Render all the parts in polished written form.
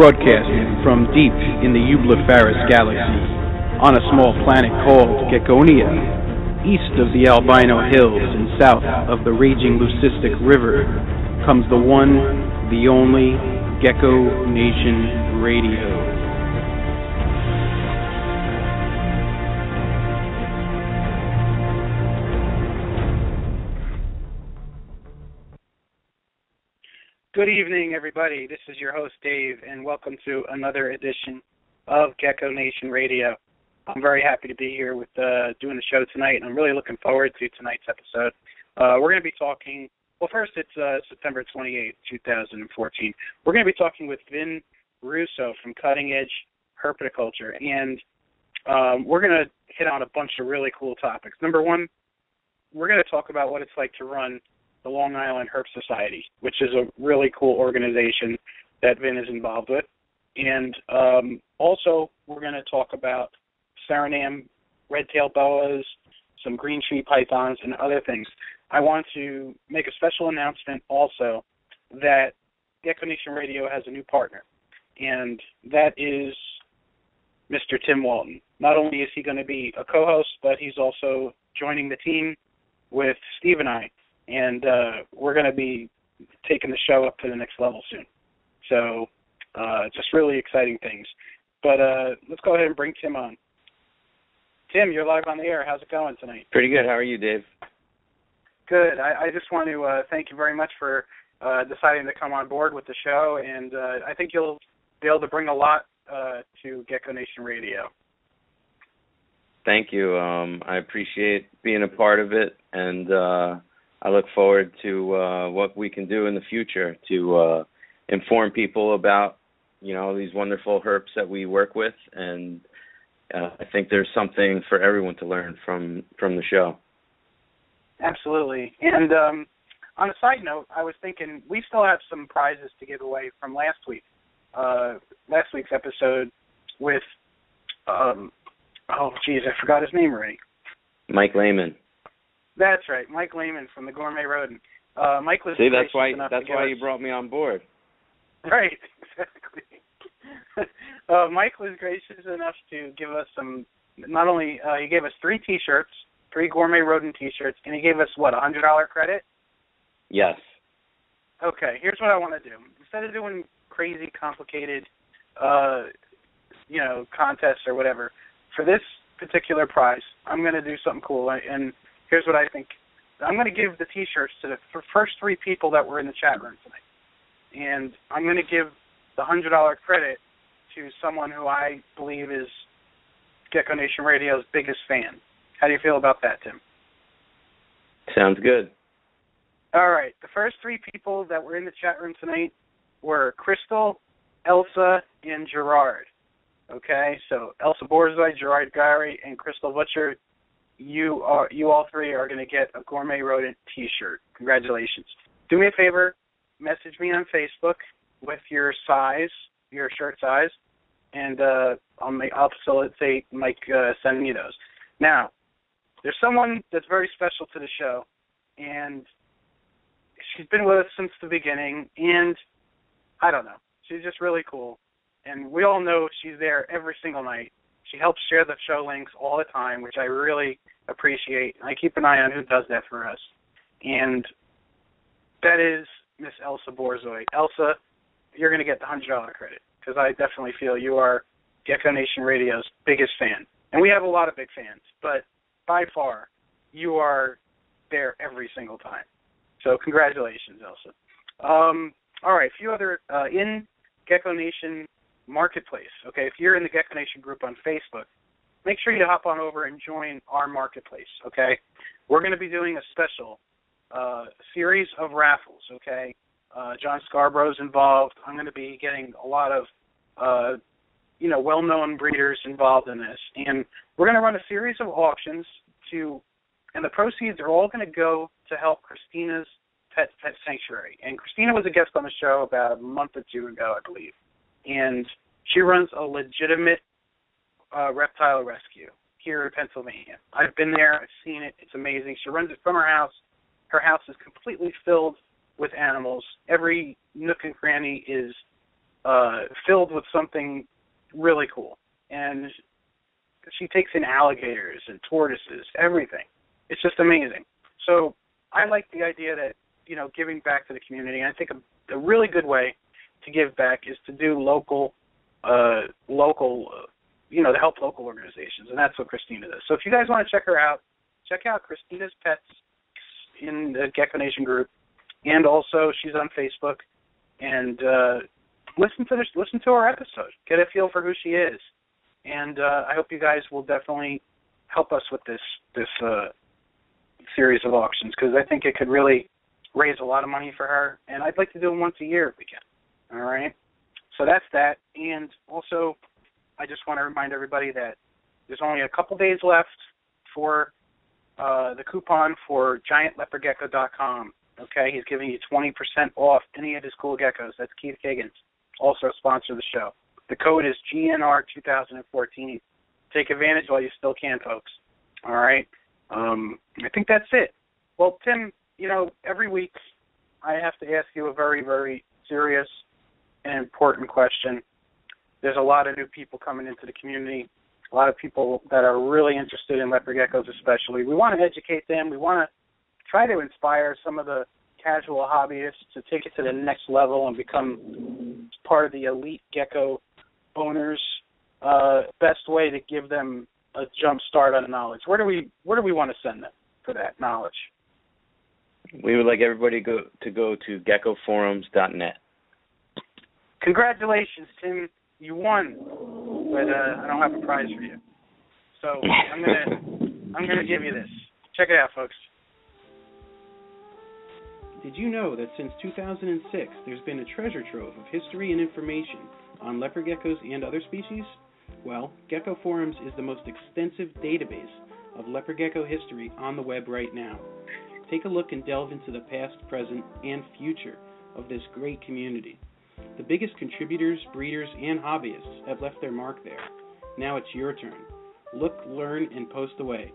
broadcasting from deep in the Eublepharis galaxy, on a small planet called Geckonia, east of the Albino Hills and south of the raging Leucistic River, comes the one, the only Gecko Nation Radio. Good evening, everybody. This is your host, Dave, and welcome to another edition of Gecko Nation Radio. I'm very happy to be here with doing the show tonight, and I'm really looking forward to tonight's episode. We're going to be talking, well, first it's September 28th, 2014. We're going to be talking with Vin Russo from Cutting Edge Herpetoculture, and we're going to hit on a bunch of really cool topics. Number one, we're going to talk about what it's like to run the Long Island Herp Society, which is a really cool organization that Vin is involved with. And also, we're going to talk about Suriname red-tailed boas, some green tree pythons, and other things. I want to make a special announcement also that Gecko Nation Radio has a new partner, and that is Mr. Tim Walton. Not only is he going to be a co-host, but he's also joining the team with Steve and I. And we're going to be taking the show up to the next level soon. So just really exciting things. But let's go ahead and bring Tim on. Tim, you're live on the air. How's it going tonight? Pretty good. How are you, Dave? Good. I just want to thank you very much for deciding to come on board with the show. And I think you'll be able to bring a lot to Gecko Nation Radio. Thank you. I appreciate being a part of it. And I look forward to what we can do in the future to inform people about, you know, these wonderful herps that we work with, and I think there's something for everyone to learn from the show. Absolutely. And on a side note, I was thinking we still have some prizes to give away from last week. Last week's episode with, I forgot his name already. Mike Lehman. That's right, Mike Lehman from the Gourmet Rodent. Mike was that's why you brought me on board. Right, exactly. Mike was gracious enough to give us some. Not only he gave us 3 T-shirts, 3 Gourmet Rodent T-shirts, and he gave us what, $100 credit? Yes. Okay, here's what I want to do. Instead of doing crazy, complicated, contests or whatever, for this particular prize, I'm going to do something cool. And here's what I think. I'm going to give the T-shirts to the first 3 people that were in the chat room tonight. And I'm going to give the $100 credit to someone who I believe is Gecko Nation Radio's biggest fan. How do you feel about that, Tim? Sounds good. All right. The first 3 people that were in the chat room tonight were Crystal, Elsa, and Gerard. Okay? So Elsa Borzoi, Gerard Gary, and Crystal Butcher. You all 3 are going to get a Gourmet Rodent T-shirt. Congratulations. Do me a favor, message me on Facebook with your size, your shirt size, and I'll facilitate Mike sending you those. Now, there's someone that's very special to the show, and she's been with us since the beginning, and I don't know, she's just really cool, and we all know she's there every single night. She helps share the show links all the time, which I really appreciate. I keep an eye on who does that for us. And that is Miss Elsa Borzoi. Elsa, you're going to get the $100 credit, because I definitely feel you are Gecko Nation Radio's biggest fan. And we have a lot of big fans, but by far, you are there every single time. So congratulations, Elsa. All right, a few other in Gecko Nation Marketplace. Okay, if you're in the Gecko Nation group on Facebook, make sure you hop on over and join our marketplace. Okay, we're going to be doing a special series of raffles. Okay, John Scarborough's involved. I'm going to be getting a lot of well-known breeders involved in this, and we're going to run a series of auctions and the proceeds are all going to go to help Christina's Pet Sanctuary. And Christina was a guest on the show about a month or 2 ago, I believe. And she runs a legitimate reptile rescue here in Pennsylvania. I've been there. I've seen it. It's amazing. She runs it from her house. Her house is completely filled with animals. Every nook and cranny is filled with something really cool. And she takes in alligators and tortoises, everything. It's just amazing. So I like the idea that, giving back to the community. And I think a really good way to give back is to do local, to help local organizations. And that's what Christina does. So if you guys want to check her out, check out Christina's Pets in the Gecko Nation group. And also she's on Facebook. And listen to her episode. Get a feel for who she is. And I hope you guys will definitely help us with this series of auctions, because I think it could really raise a lot of money for her. And I'd like to do them once a year if we can. All right? So that's that. And also, I just want to remind everybody that there's only a couple days left for the coupon for GiantLeopardGecko.com. Okay? He's giving you 20% off any of his cool geckos. That's Keith Higgins, also a sponsor of the show. The code is GNR2014. Take advantage while you still can, folks. All right? I think that's it. Well, Tim, every week I have to ask you a very, very serious and important question. There's a lot of new people coming into the community, a lot of people that are really interested in leopard geckos especially. We want to educate them. We want to try to inspire some of the casual hobbyists to take it to the next level and become part of the elite gecko owners. Best way to give them a jump start on knowledge. Where do we want to send them for that knowledge? We would like everybody to go to geckoforums.net. Congratulations, Tim. You won, but I don't have a prize for you. So I'm gonna give you this. Check it out, folks. Did you know that since 2006, there's been a treasure trove of history and information on leopard geckos and other species? Well, Gecko Forums is the most extensive database of leopard gecko history on the web right now. Take a look and delve into the past, present, and future of this great community. The biggest contributors, breeders, and hobbyists have left their mark there. Now it's your turn. Look, learn, and post away.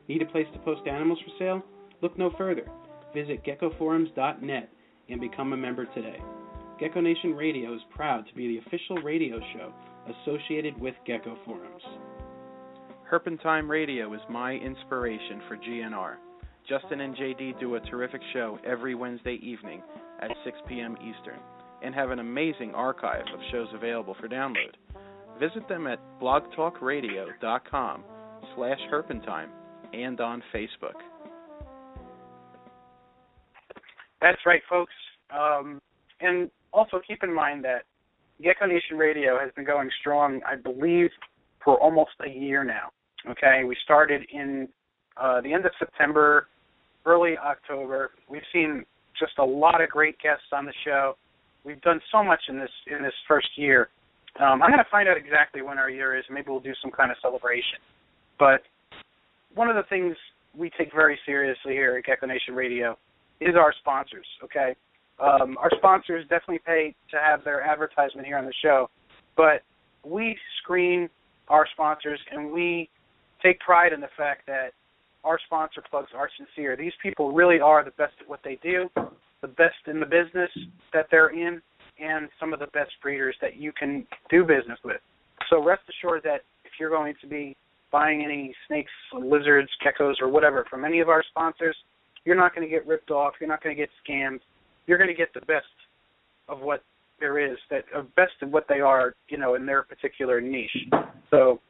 Need a place to post animals for sale? Look no further. Visit geckoforums.net and become a member today. Gecko Nation Radio is proud to be the official radio show associated with Gecko Forums. Herpentime Radio is my inspiration for GNR. Justin and JD do a terrific show every Wednesday evening at 6 p.m. Eastern and have an amazing archive of shows available for download. Visit them at blogtalkradio.com/herpentime and on Facebook. That's right, folks. And also keep in mind that Gecko Nation Radio has been going strong, I believe, for almost a year now. Okay, we started in the end of September, early October. We've seen just a lot of great guests on the show. We've done so much in this first year. I'm going to find out exactly when our year is. Maybe we'll do some kind of celebration. But one of the things we take very seriously here at Gecko Nation Radio is our sponsors, okay? Our sponsors definitely pay to have their advertisement here on the show, but we screen our sponsors and we take pride in the fact that our sponsor plugs are sincere. These people really are the best at what they do, the best in the business that they're in, and some of the best breeders that you can do business with. So rest assured that if you're going to be buying any snakes, lizards, geckos, or whatever from any of our sponsors, you're not going to get ripped off. You're not going to get scammed. You're going to get the best of what there is, best of what they are, in their particular niche. So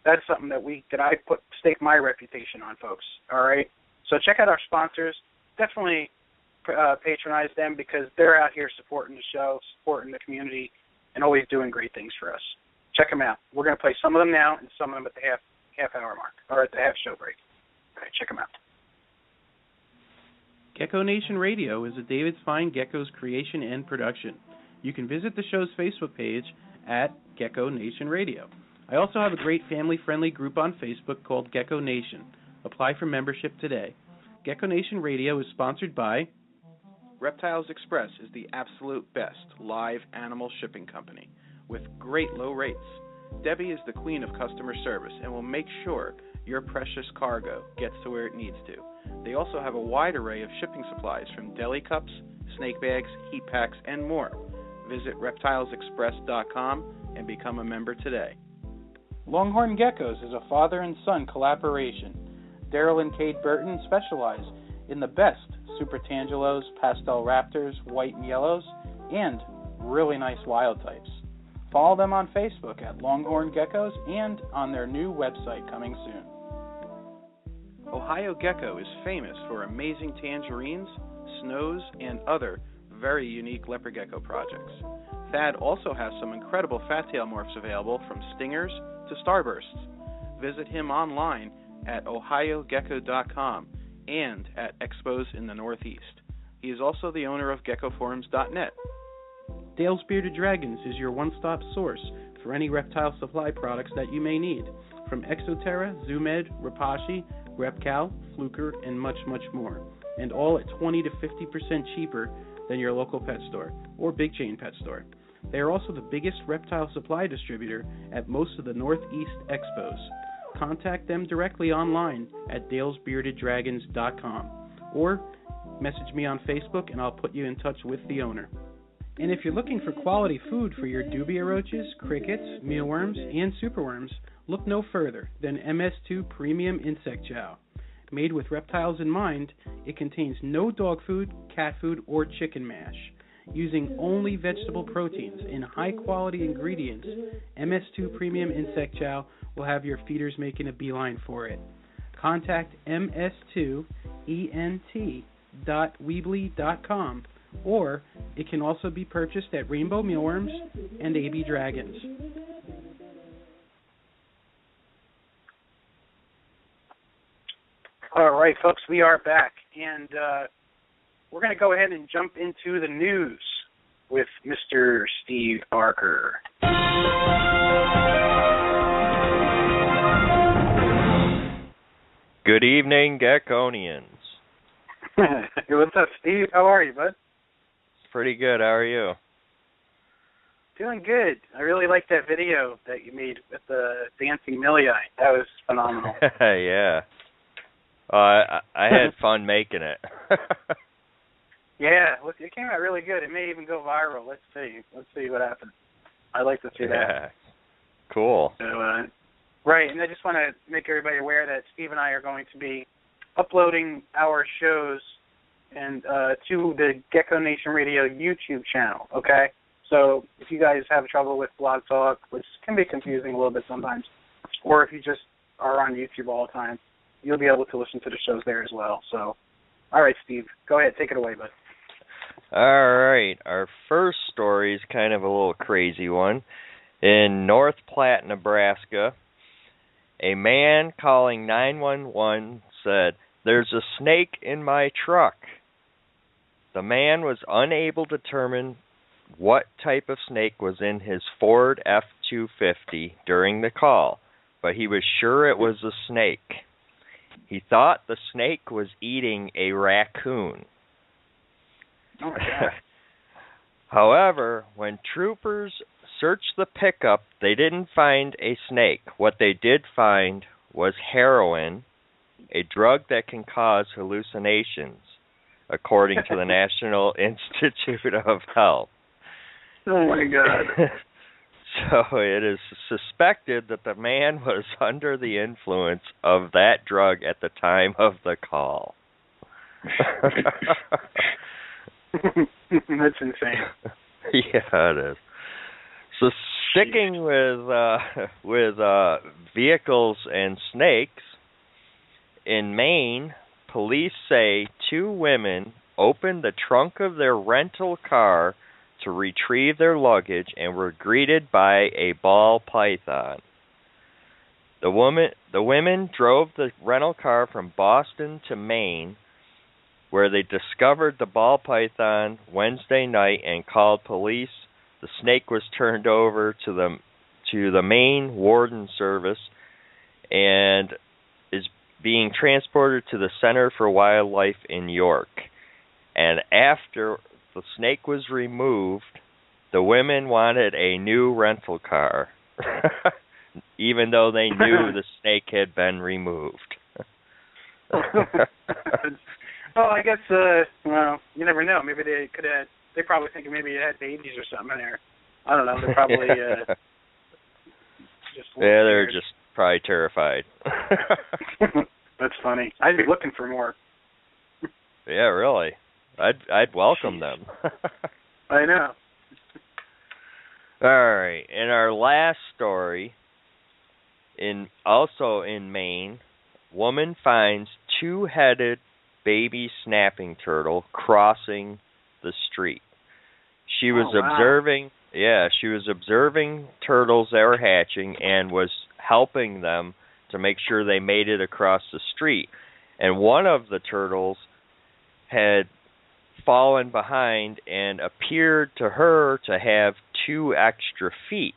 that's something that I stake my reputation on, folks. All right. So check out our sponsors. Definitely patronize them because they're out here supporting the show, supporting the community, and always doing great things for us. Check them out. We're going to play some of them now and some of them at the half hour mark or at the half show break. All right, check them out. Gecko Nation Radio is a David's Fine Geckos creation and production. You can visit the show's Facebook page at Gecko Nation Radio. I also have a great family-friendly group on Facebook called Gecko Nation. Apply for membership today. Gecko Nation Radio is sponsored by Reptiles Express is the absolute best live animal shipping company with great low rates. Debbie is the queen of customer service and will make sure your precious cargo gets to where it needs to. They also have a wide array of shipping supplies from deli cups, snake bags, heat packs, and more. Visit reptilesexpress.com and become a member today. Longhorn Geckos is a father and son collaboration. Daryl and Kate Burton specialize in the best Super Tangelos, Pastel Raptors, white and yellows, and really nice wild types. Follow them on Facebook at Longhorn Geckos and on their new website coming soon. Ohio Gecko is famous for amazing tangerines, snows, and other very unique leopard gecko projects. Thad also has some incredible fat-tail morphs available from stingers to starbursts. Visit him online at ohiogecko.com and at expos in the Northeast. He is also the owner of geckoforums.net. Dale's Bearded Dragons is your one-stop source for any reptile supply products that you may need, from Exoterra, Zoomed, Rapashi, Repcal, Fluker, and much, much more, and all at 20 to 50% cheaper than your local pet store or big chain pet store. They are also the biggest reptile supply distributor at most of the Northeast expos. Contact them directly online at dalesbeardeddragons.com or message me on Facebook and I'll put you in touch with the owner. And if you're looking for quality food for your dubia roaches, crickets, mealworms, and superworms, look no further than MS2 Premium Insect Chow. Made with reptiles in mind, it contains no dog food, cat food, or chicken mash. Using only vegetable proteins and high-quality ingredients, MS2 Premium Insect Chow will have your feeders making a beeline for it. Contact ms2ent.weebly.com, or it can also be purchased at Rainbow Mealworms and AB Dragons. All right, folks, we are back, and we're going to go ahead and jump into the news with Mr. Steve Barker. Good evening, Geckonians. What's up, Steve? How are you, bud? Pretty good. How are you? Doing good. I really liked that video that you made with the dancing Millie. That was phenomenal. Yeah. I had fun making it. Yeah, it came out really good. It may even go viral. Let's see what happens. I'd like to see that. Cool. So, right, and I just want to make everybody aware that Steve and I are going to be uploading our shows and to the Gecko Nation Radio YouTube channel, okay? So if you guys have trouble with Blog Talk, which can be confusing a little bit sometimes, or if you just are on YouTube all the time, you'll be able to listen to the shows there as well. So, all right, Steve, go ahead. Take it away, bud. All right. Our first story is kind of a little crazy one. In North Platte, Nebraska, a man calling 911 said, "There's a snake in my truck." The man was unable to determine what type of snake was in his Ford F-250 during the call, but he was sure it was a snake. He thought the snake was eating a raccoon. Oh, my God. However, when troopers searched the pickup, they didn't find a snake. What they did find was heroin, a drug that can cause hallucinations, according to the National Institute of Health. Oh, my God. So it is suspected that the man was under the influence of that drug at the time of the call. That's insane. Yeah, it is. So sticking with vehicles and snakes, in Maine, police say 2 women opened the trunk of their rental car to retrieve their luggage and were greeted by a ball python. The women drove the rental car from Boston to Maine, where they discovered the ball python Wednesday night and called police. The snake was turned over to the Maine Warden Service and is being transported to the Center for Wildlife in York. And after the snake was removed, the women wanted a new rental car, even though they knew the snake had been removed. Well, I guess, you never know. Maybe they could have they probably thinking maybe it had babies or something in there. I don't know. They're probably just yeah, they're just probably terrified. That's funny. I'd be looking for more. Yeah, really. I'd welcome them. I know. All right, and our last story, also in Maine, woman finds two-headed baby snapping turtle crossing the street. She was observing turtles that were hatching and was helping them to make sure they made it across the street. And one of the turtles had fallen behind and appeared to her to have 2 extra feet.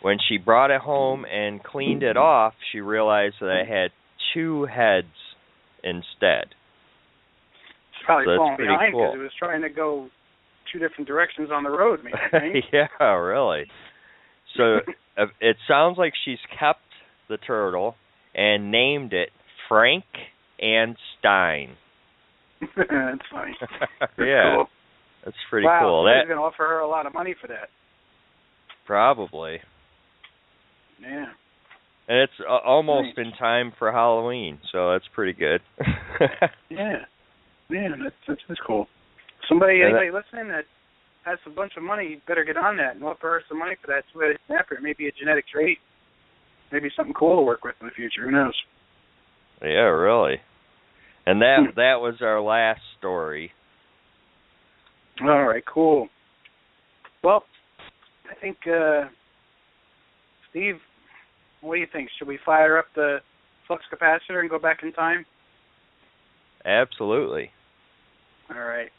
When she brought it home and cleaned it off, she realized that it had 2 heads instead. It's probably falling behind cool. because it was trying to go 2 different directions on the road, maybe. Right? Yeah, really. So it sounds like she's kept the turtle and named it Frank and Stein. That's funny. Yeah, cool. That's pretty Wow, cool. Somebody's going to offer her a lot of money for that. Probably. Yeah. And it's almost in time for Halloween, so that's pretty good. Yeah. Man, that's cool. Anybody listening that has a bunch of money, better get on that and offer her some money for that two-headed snapper. Maybe a genetic trait. Maybe something cool to work with in the future. Who knows? Yeah, really. And that was our last story. All right, cool. Well, I think, Steve, what do you think? Should we fire up the flux capacitor and go back in time? Absolutely. All right.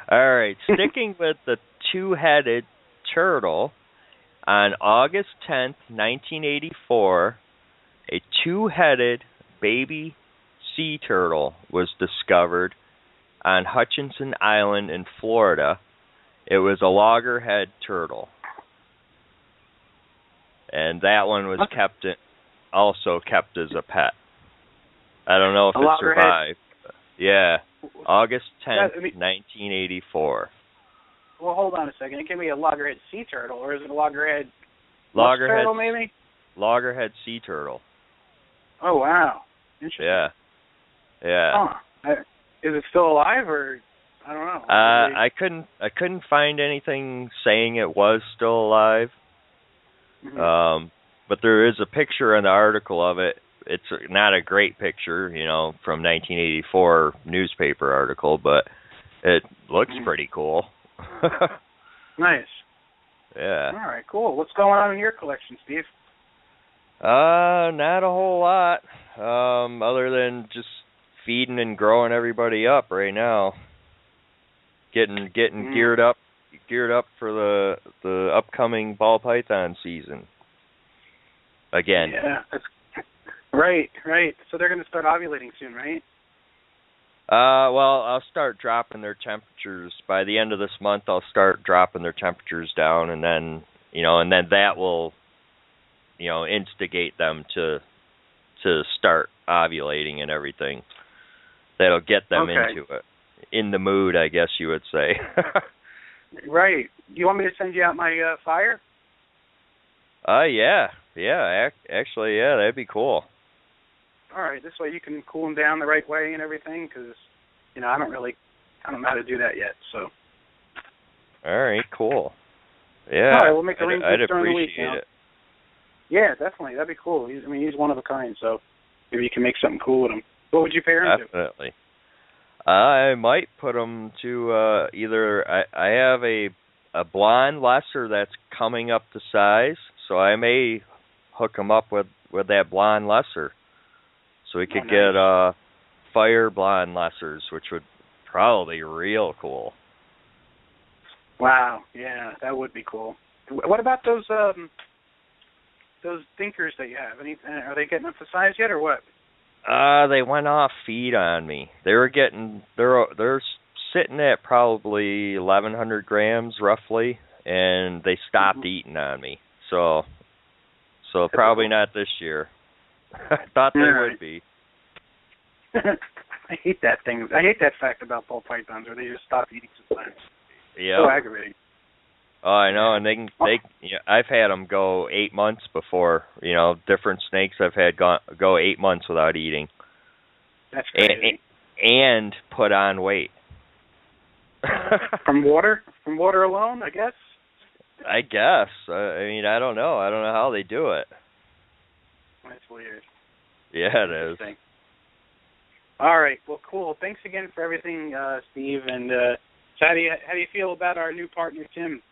All right. Sticking with the two-headed turtle, on August 10th, 1984, a two-headed baby sea turtle was discovered on Hutchinson Island in Florida. It was a loggerhead turtle. And that one was also kept as a pet. I don't know if it survived. Yeah, August 10th, 1984. Well, hold on a second. It can be a loggerhead sea turtle, or is it a loggerhead turtle, maybe? Loggerhead sea turtle. Oh, wow. Interesting. Yeah. Huh. Is it still alive, or I don't know? I couldn't find anything saying it was still alive. Mm-hmm. But there is a picture in the article of it. It's not a great picture, from 1984 newspaper article, but it looks pretty cool. Nice. Yeah. All right, cool. What's going on in your collection, Steve? Not a whole lot. Other than just feeding and growing everybody up right now. Getting geared up for the upcoming ball python season. Again. Yeah, that's right. So they're going to start ovulating soon, right? Well, I'll start dropping their temperatures by the end of this month. I'll start dropping their temperatures down, and then that will, instigate them to start ovulating and everything. That'll get them into it, in the mood, I guess you would say. Right. Do you want me to send you out my fire? Yeah. Actually, that'd be cool. All right, this way you can cool them down the right way and everything, because, I don't know how to do that yet, so. All right, cool. Yeah. All right, we'll make arrangements during the week. I'd appreciate it. Yeah, definitely. That'd be cool. He's one of a kind, so maybe you can make something cool with him. What would you pair him to? Definitely. I might put him to either, I have a blonde lesser that's coming up to size, so I may hook him up with that blonde lesser. So we could get fire blonde lessers, which would probably be real cool. Wow, yeah, that would be cool. What about those thinkers that you have? Are they getting up to size yet, or what? They went off feed on me. They're sitting at probably 1,100 grams roughly, and they stopped eating on me. So probably not this year. I thought they Right. would be. I hate that thing. I hate that fact about ball pythons where they just stop eating sometimes. Yeah. So aggravating. Oh, I know, and I've had them go 8 months before. Different snakes I've had go 8 months without eating. That's crazy. And put on weight. From water? From water alone, I guess? I guess. I don't know. I don't know how they do it. That's weird. Yeah, it is. All right. Well, cool. Thanks again for everything, Steve. And so how do you feel about our new partner, Tim?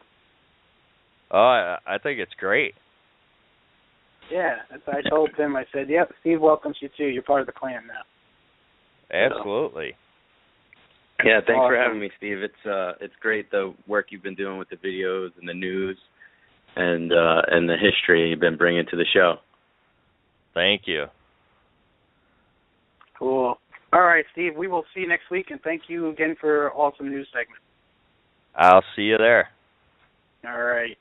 Oh, I think it's great. Yeah, that's what I told Tim. I said, "Yep, Steve welcomes you too. You're part of the clan now." Absolutely. Yeah, thanks awesome. for having me, Steve. It's great the work you've been doing with the videos and the news and the history you've been bringing to the show. Thank you. Cool. All right, Steve. We will see you next week, and thank you again for an awesome news segment. I'll see you there. All right.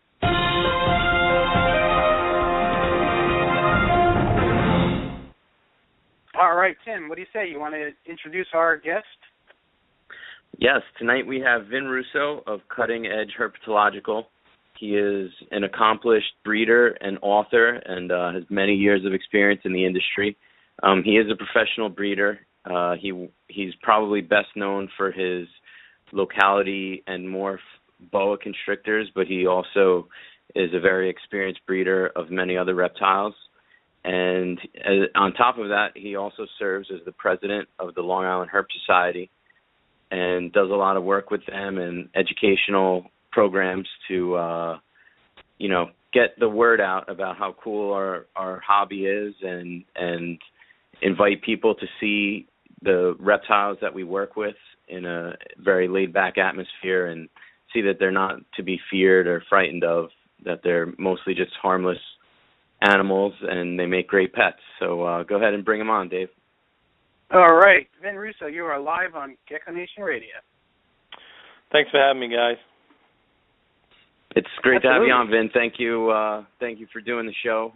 All right, Tim. What do you say? You want to introduce our guest? Yes, tonight we have Vin Russo of Cutting Edge Herpetological. He is an accomplished breeder and author and has many years of experience in the industry. He is a professional breeder. He's probably best known for his locality and morph boa constrictors, but he also is a very experienced breeder of many other reptiles. And on top of that, he also serves as the president of the Long Island Herp Society and does a lot of work with them and educational programs to, get the word out about how cool our hobby is and invite people to see the reptiles that we work with in a very laid-back atmosphere and see that they're not to be feared or frightened of, that they're mostly just harmless animals and they make great pets. So go ahead and bring them on, Dave. All right. Vin Russo, you are live on Gecko Nation Radio. Thanks for having me, guys. It's great Absolutely. to have you on, Vin. Thank you for doing the show.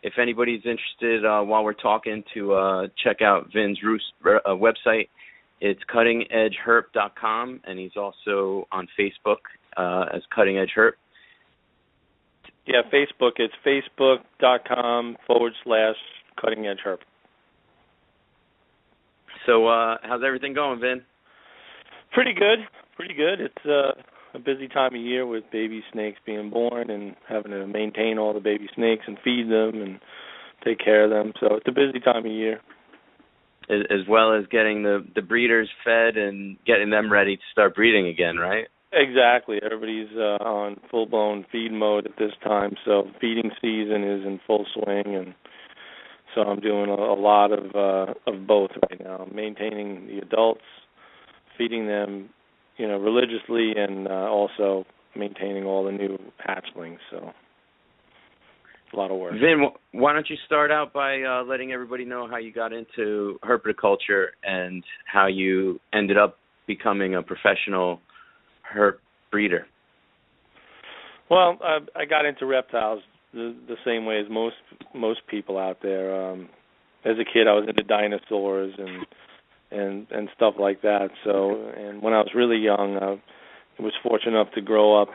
If anybody's interested, while we're talking, to check out Vin's website, it's cuttingedgeherp.com, and he's also on Facebook as Cutting Edge Herp. Yeah, Facebook. It's facebook.com/Cutting Edge Herp. So how's everything going, Vin? Pretty good. It's a busy time of year with baby snakes being born and having to maintain all the baby snakes and feed them and take care of them. So it's a busy time of year. As well as getting the breeders fed and getting them ready to start breeding again, right? Exactly. Everybody's on full-blown feed mode at this time, so feeding season is in full swing, and so I'm doing a lot of both right now, maintaining the adults, feeding them, religiously, and also maintaining all the new hatchlings. So a lot of work. Vin, why don't you start out by letting everybody know how you got into herpetoculture and how you ended up becoming a professional herp breeder? Well, I got into reptiles the same way as most people out there. As a kid, I was into dinosaurs and stuff like that. So, and when I was really young, I was fortunate enough to grow up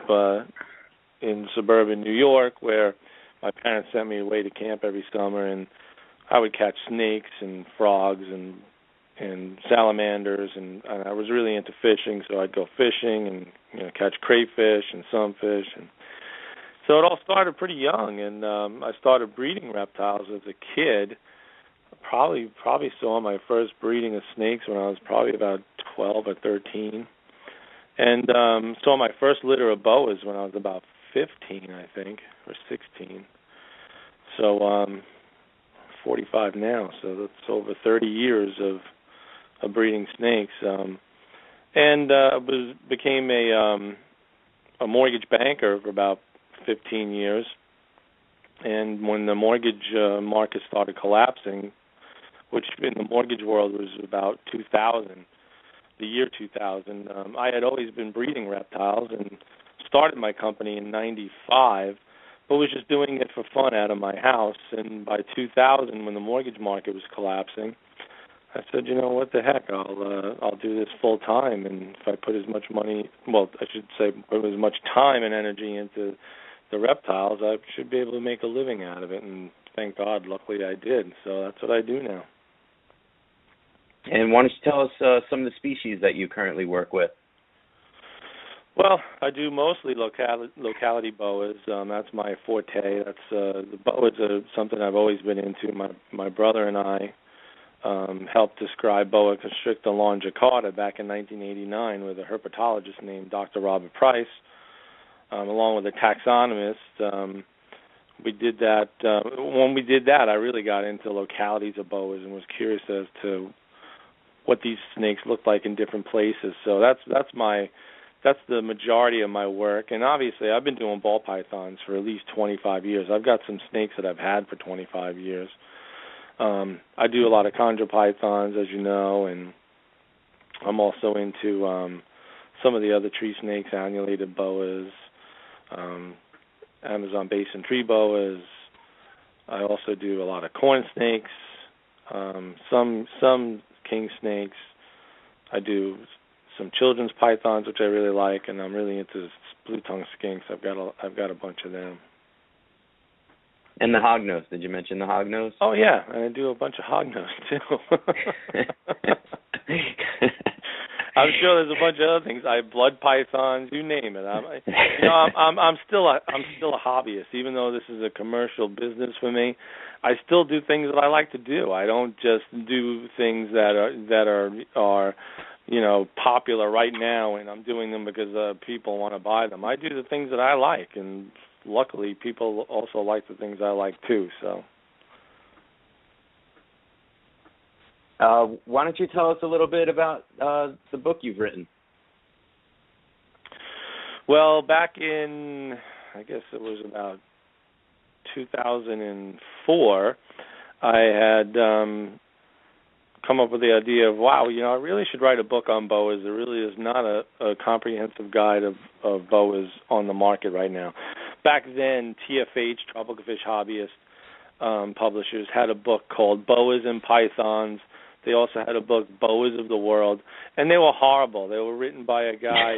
in suburban New York, where my parents sent me away to camp every summer, and I would catch snakes and frogs and salamanders, and I was really into fishing, so I'd go fishing and catch crayfish and sunfish, and so it all started pretty young, and I started breeding reptiles as a kid. Probably saw my first breeding of snakes when I was probably about 12 or 13, and saw my first litter of boas when I was about 15, I think, or 16. So 45 now, so that's over 30 years of breeding snakes, and became a mortgage banker for about 15 years. And when the mortgage market started collapsing, which in the mortgage world was about 2000, the year 2000, I had always been breeding reptiles and started my company in 95, but was just doing it for fun out of my house. And by 2000, when the mortgage market was collapsing, I said, you know, what the heck, I'll do this full time, and if I put as much money, well, I should say, put as much time and energy into the reptiles, I should be able to make a living out of it. And thank God, luckily I did. So that's what I do now. And why don't you tell us some of the species that you currently work with? Well, I do mostly locality boas. That's my forte. That's the boas are something I've always been into. My brother and I helped describe boa constrictor longicorda back in 1989 with a herpetologist named Dr. Robert Price, along with a taxonomist. We did that. When we did that, I really got into localities of boas and was curious as to what these snakes look like in different places. So that's the majority of my work. And obviously, I've been doing ball pythons for at least 25 years. I've got some snakes that I've had for 25 years. I do a lot of chondro pythons, as you know, and I'm also into some of the other tree snakes, annulated boas, Amazon basin tree boas. I also do a lot of corn snakes, some king snakes. I do some children's pythons, which I really like, and I'm really into blue-tongued skinks. I've got a bunch of them. And the hognose. Did you mention the hognose? Oh yeah, and I do a bunch of hognose too. I'm sure there's a bunch of other things. I have blood pythons, you name it. I'm still a hobbyist, even though this is a commercial business for me. I still do things that I like to do. I don't just do things that are popular right now, and I'm doing them because people want to buy them. I do the things that I like, and luckily people also like the things I like too. So, why don't you tell us a little bit about the book you've written? Well, back in, I guess it was about 2004, I had come up with the idea of, wow, I really should write a book on boas. There really is not a comprehensive guide of boas on the market right now. Back then, TFH, Tropical Fish Hobbyist publishers, had a book called Boas and Pythons. They also had a book, Boas of the World, and they were horrible. They were written by a guy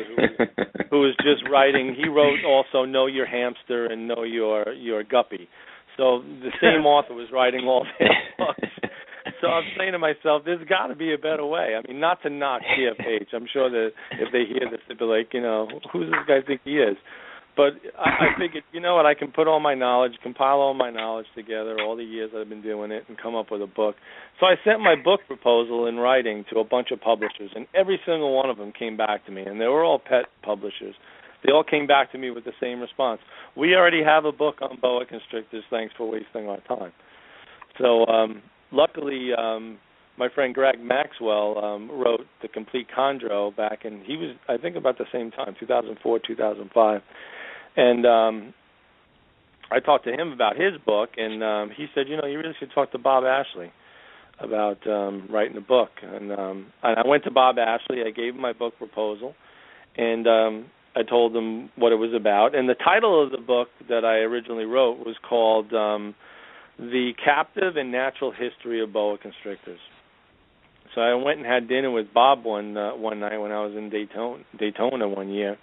who was just writing. He wrote also Know Your Hamster and Know Your Guppy. So the same author was writing all their books. So I'm saying to myself, there's got to be a better way. I mean, not to knock TFH. I'm sure that if they hear this, they'll be like, who's this guy think he is? But I figured, you know what, I can put all my knowledge, compile all my knowledge together, all the years I've been doing it, and come up with a book. So I sent my book proposal in writing to a bunch of publishers, and every single one of them came back to me, and they were all pet publishers. They all came back to me with the same response. We already have a book on boa constrictors. Thanks for wasting our time. So luckily, my friend Greg Maxwell wrote The Complete Chondro back in, he was, I think, about the same time, 2004, 2005. And I talked to him about his book, and he said, you really should talk to Bob Ashley about writing a book. And I went to Bob Ashley. I gave him my book proposal, and I told him what it was about. And the title of the book that I originally wrote was called The Captive and Natural History of Boa Constrictors. So I went and had dinner with Bob one night when I was in Daytona one year,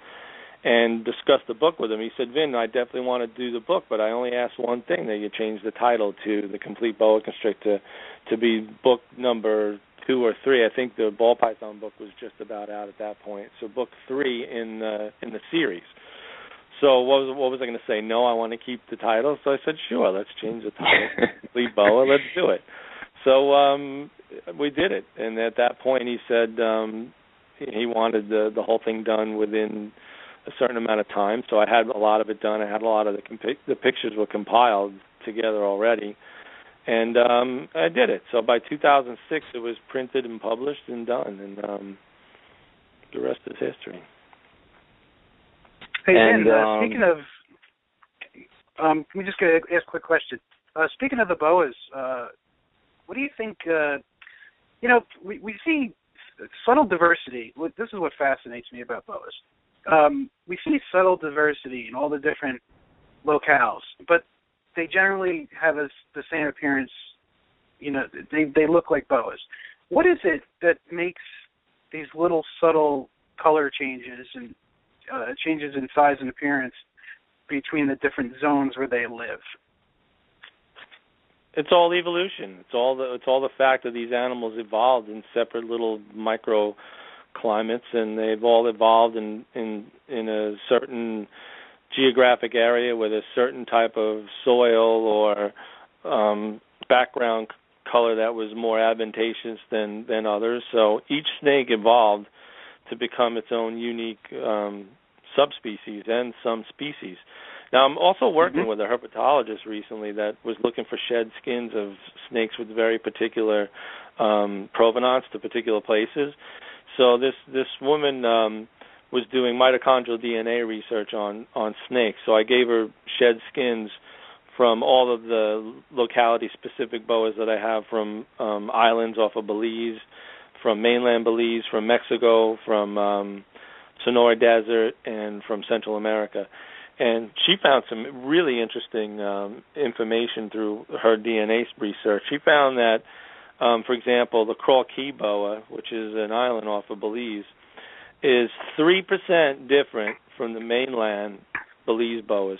and discussed the book with him. He said, Vin, I definitely want to do the book, but I only asked one thing, that you change the title to The Complete Boa Constrictor to be book number 2 or 3. I think the ball python book was just about out at that point. So book 3 in the series. So what was I going to say? No, I want to keep the title. So I said, sure, let's change the title. Complete Boa, let's do it. So we did it. And at that point he said he wanted the whole thing done within a certain amount of time. So I had a lot of it done. I had a lot of the pictures were compiled together already. And I did it. So by 2006 it was printed and published and done. And the rest is history. Hey, Ben, speaking of, let me just ask a quick question. Speaking of the boas, what do you think, we see subtle diversity. This is what fascinates me about boas. We see subtle diversity in all the different locales, but they generally have the same appearance. You know, they look like boas. What is it that makes these little subtle color changes and changes in size and appearance between the different zones where they live? It's all evolution. It's all the fact that these animals evolved in separate little microclimates, and they've all evolved in a certain geographic area with a certain type of soil or background color that was more advantageous than others. So each snake evolved to become its own unique subspecies and some species. Now, I'm also working with a herpetologist recently that was looking for shed skins of snakes with very particular provenance to particular places. So this woman was doing mitochondrial DNA research on snakes. So I gave her shed skins from all of the locality-specific boas that I have from islands off of Belize, from mainland Belize, from Mexico, from Sonora Desert, and from Central America. And she found some really interesting information through her DNA research. She found that, for example, the Crawl Key boa, which is an island off of Belize, is 3% different from the mainland Belize boas.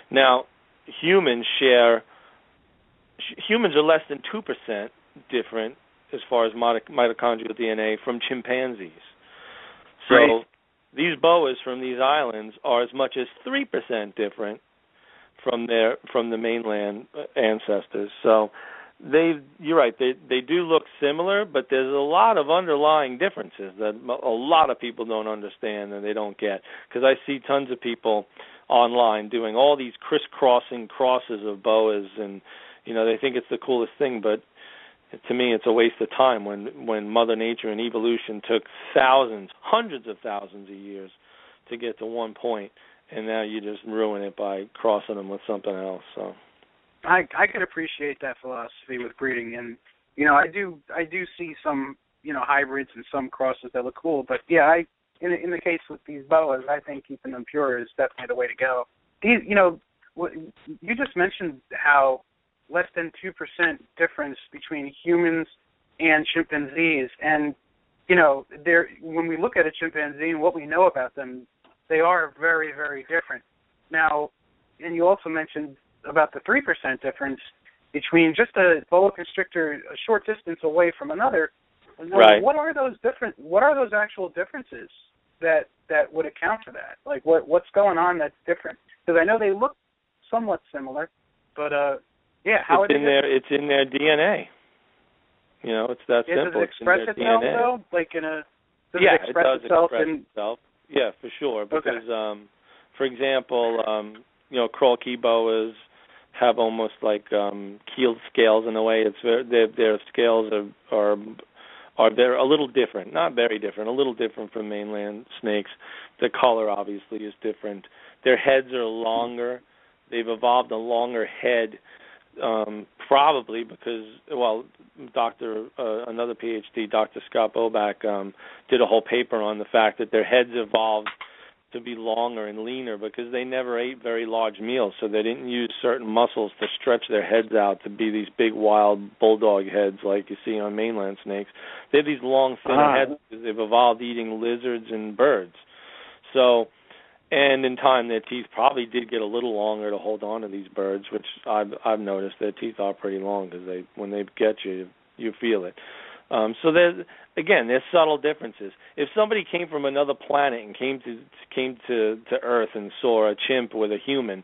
Now, humans are less than 2% different as far as mitochondrial DNA from chimpanzees. So right. These boas from these islands are as much as 3% different from the mainland ancestors. So you're right, they do look similar, but there's a lot of underlying differences that a lot of people don't understand and they don't get. Because I see tons of people online doing all these crisscrossing crosses of boas, and they think it's the coolest thing, but to me it's a waste of time when Mother Nature and evolution took thousands, hundreds of thousands of years to get to one point, and now you just ruin it by crossing them with something else. So I can appreciate that philosophy with breeding, and I do see some hybrids and some crosses that look cool, but yeah, in the case with these boas, I think keeping them pure is definitely the way to go. You just mentioned how less than 2% difference between humans and chimpanzees, and when we look at a chimpanzee and what we know about them, they are very, very different. Now, and you also mentioned about the 3% difference between just a boa constrictor a short distance away from another. Right. What are those actual differences that would account for that? Like what's going on that's different? Because I know they look somewhat similar, but how it's in there. It's in their DNA. It's that simple. Does it express it's in their itself DNA. though? Like it express does itself express itself. Yeah, for sure. Because, for example, Crawl Key boas have almost like keeled scales in a way. Their scales are they're a little different, not very different, a little different from mainland snakes. The color obviously is different. Their heads are longer. They've evolved a longer head, probably because, another PhD, Dr. Scott Bobak, did a whole paper on the fact that their heads evolved to be longer and leaner because they never ate very large meals, so they didn't use certain muscles to stretch their heads out to be these big wild bulldog heads like you see on mainland snakes. They have these long, thinner heads because they've evolved eating lizards and birds. So, and in time their teeth probably did get a little longer to hold on to these birds, which I've noticed their teeth are pretty long because when they get you, you feel it. So there's subtle differences. If somebody came from another planet and came to Earth and saw a chimp with a human,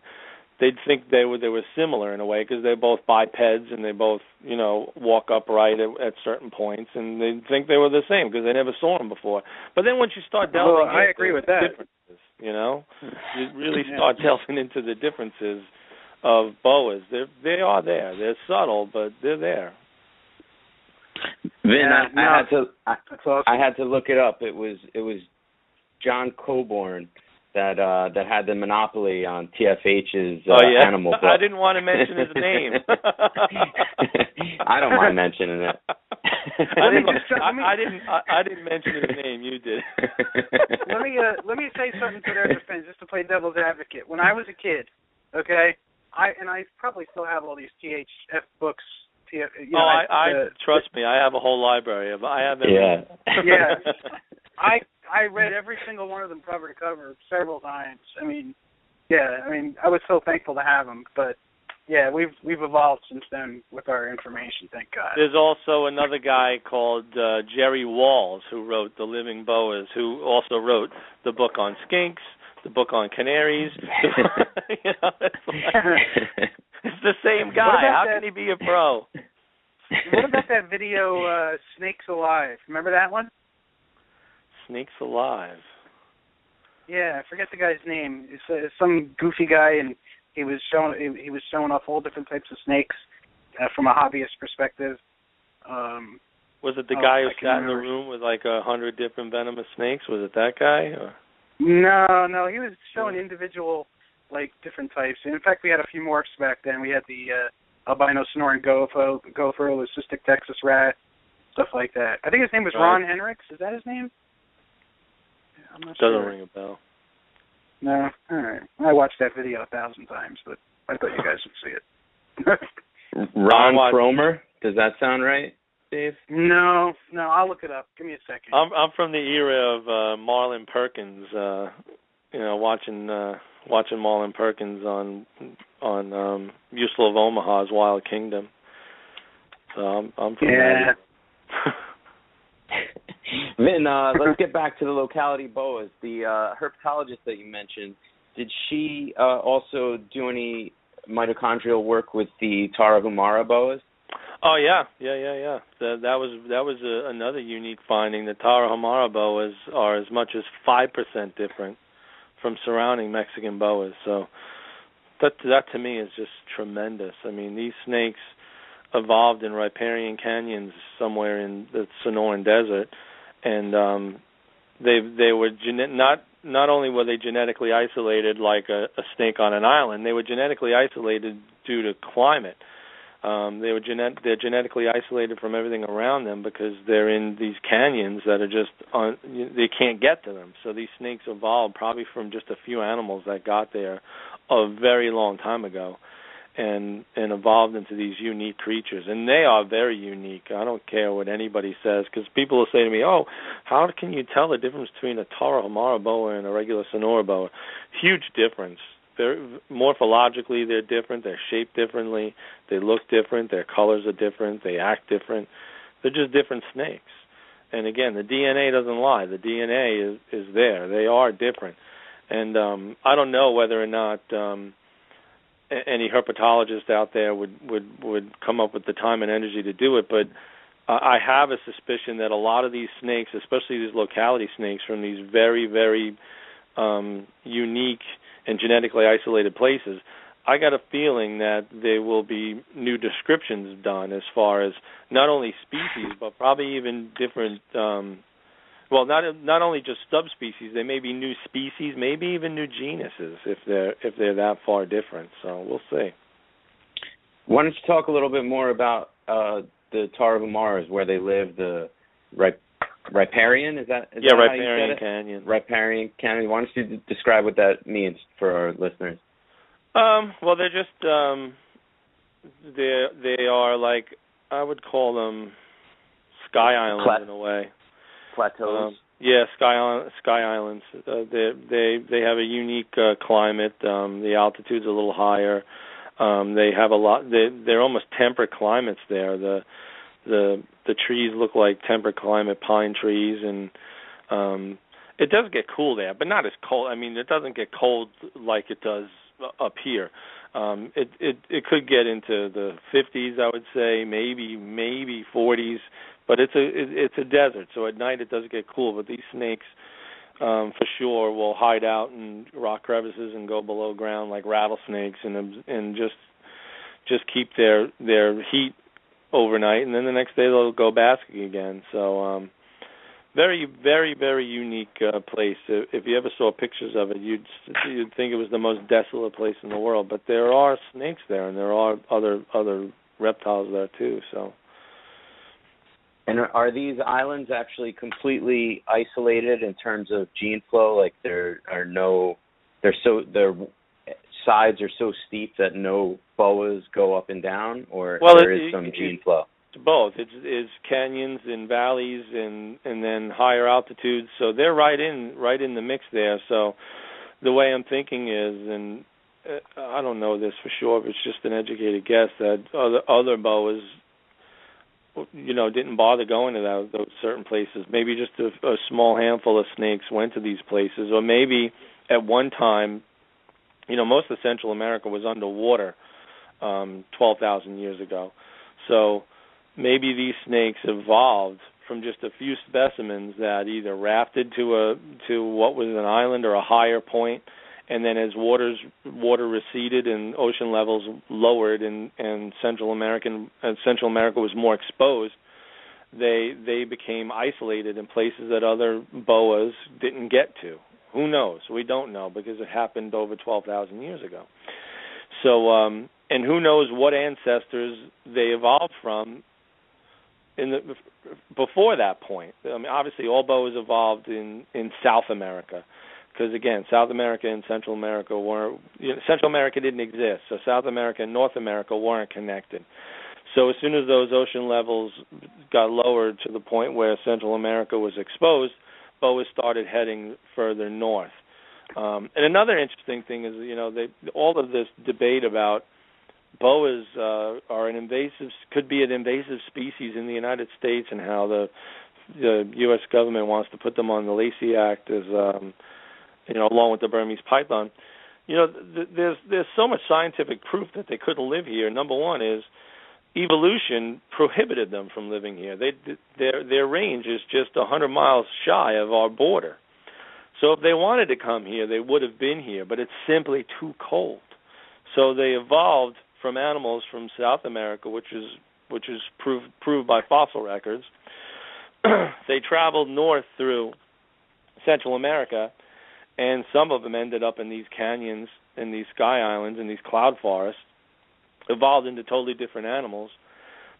they'd think they were similar in a way because they're both bipeds and they both walk upright at certain points, and they'd think they were the same because they never saw them before. But then once you start delving I agree with that. differences, you really start delving into the differences of boas. They are there. They're subtle, but they're there. Vin, I had to look it up. It was John Coburn that had the monopoly on TFH's animal book. I didn't want to mention his name. I don't mind mentioning it. I didn't mention his name. You did. Let me say something to their defense, just to play devil's advocate. When I was a kid, Okay, I probably still have all these THF books. Trust me, I have a whole library of. I have every. Yeah. I read every single one of them cover to cover several times. I was so thankful to have them, but yeah, we've evolved since then with our information, thank God. There's also another guy called Jerry Walls who wrote The Living Boas, who also wrote the book on skinks, the book on canaries. It's the same guy. How can he be a pro? What about that video, Snakes Alive? Remember that one? Snakes Alive. Yeah, I forget the guy's name. It's some goofy guy, and he was showing off all different types of snakes from a hobbyist perspective. Was it the guy who sat in the room with like 100 different venomous snakes? Was it that guy? Or? No, he was showing individual, like, different types. In fact, we had a few morphs back then. We had the albino snoring gopher, leucistic Texas rat, stuff like that. I think his name was Ron Henricks. Is that his name? I'm not sure. Doesn't ring a bell. No? All right. I watched that video 1,000 times, but I thought you guys would see it. Ron Cromer? Does that sound right, Dave? No, I'll look it up. Give me a second. I'm from the era of Marlon Perkins, watching Marlon Perkins on Usel of Omaha's Wild Kingdom. So I'm from that. Vin, let's get back to the locality boas. The herpetologist that you mentioned, did she also do any mitochondrial work with the Tarahumara boas? Oh yeah. That was another unique finding. The Tarahumara boas are as much as 5% different from surrounding Mexican boas. So that to me is just tremendous. I mean, these snakes evolved in riparian canyons somewhere in the Sonoran Desert, and they were not only were they genetically isolated like a snake on an island, they were genetically isolated due to climate. They're genetically isolated from everything around them because they're in these canyons that are just they can't get to them. So these snakes evolved probably from just a few animals that got there a very long time ago, and evolved into these unique creatures. And they are very unique. I don't care what anybody says, because people will say to me, oh, how can you tell the difference between a Tarahumara boa and a regular Sonora boa? Huge difference. Morphologically, they're different. They're shaped differently. They look different. Their colors are different. They act different. They're just different snakes. And again, the DNA doesn't lie. The DNA is there. They are different. And I don't know whether or not any herpetologist out there would come up with the time and energy to do it, but I have a suspicion that a lot of these snakes, especially these locality snakes from these very, very unique and genetically isolated places, I got a feeling that there will be new descriptions done as far as not only species, but probably even different, not only just subspecies, they may be new species, maybe even new genuses if they're that far different. So we'll see. Why don't you talk a little bit more about the Tarahumaras, where they live, the riparian? Is that riparian canyon. Riparian canyon. Why don't you describe what that means for our listeners? Well, they're just they are like, I would call them sky islands in a way. Plateaus. Sky islands. They have a unique climate. The altitude's a little higher. They have a lot. They're almost temperate climates there. The trees look like temperate climate pine trees, and it does get cool there, but not as cold. I mean, it doesn't get cold like it does up here. It could get into the 50s, I would say, maybe 40s. But it's a desert, so at night it does get cool. But these snakes, for sure, will hide out in rock crevices and go below ground like rattlesnakes, and just keep their heat overnight, and then the next day they'll go basking again. So very, very, very unique place. If you ever saw pictures of it, you'd think it was the most desolate place in the world. But there are snakes there, and there are other reptiles there too. So. And are these islands actually completely isolated in terms of gene flow? Like they're so sides are so steep that no boas go up and down, or there is some gene flow? It's both. It's canyons and valleys and then higher altitudes. So they're right in the mix there. So the way I'm thinking is, and I don't know this for sure, but it's just an educated guess, that other boas, didn't bother going to those certain places. Maybe just a small handful of snakes went to these places, or maybe at one time, most of Central America was underwater 12,000 years ago. So maybe these snakes evolved from just a few specimens that either rafted to what was an island or a higher point, and then as water receded and ocean levels lowered and Central America was more exposed, they became isolated in places that other boas didn't get to. Who knows? We don't know, because it happened over 12,000 years ago. So, and who knows what ancestors they evolved from before that point. I mean, obviously, all boas evolved in South America, because again, South America and Central America Central America didn't exist, so South America and North America weren't connected. So as soon as those ocean levels got lowered to the point where Central America was exposed, boas started heading further north. And another interesting thing is, all of this debate about boas could be an invasive species in the United States, and how the U.S. government wants to put them on the Lacey Act as, along with the Burmese python. There's so much scientific proof that they couldn't live here. Number one is evolution prohibited them from living here. Their range is just 100 miles shy of our border. So if they wanted to come here, they would have been here, but it's simply too cold. So they evolved from animals from South America, which is proved by fossil records. They traveled north through Central America, and some of them ended up in these canyons, in these sky islands, in these cloud forests, evolved into totally different animals,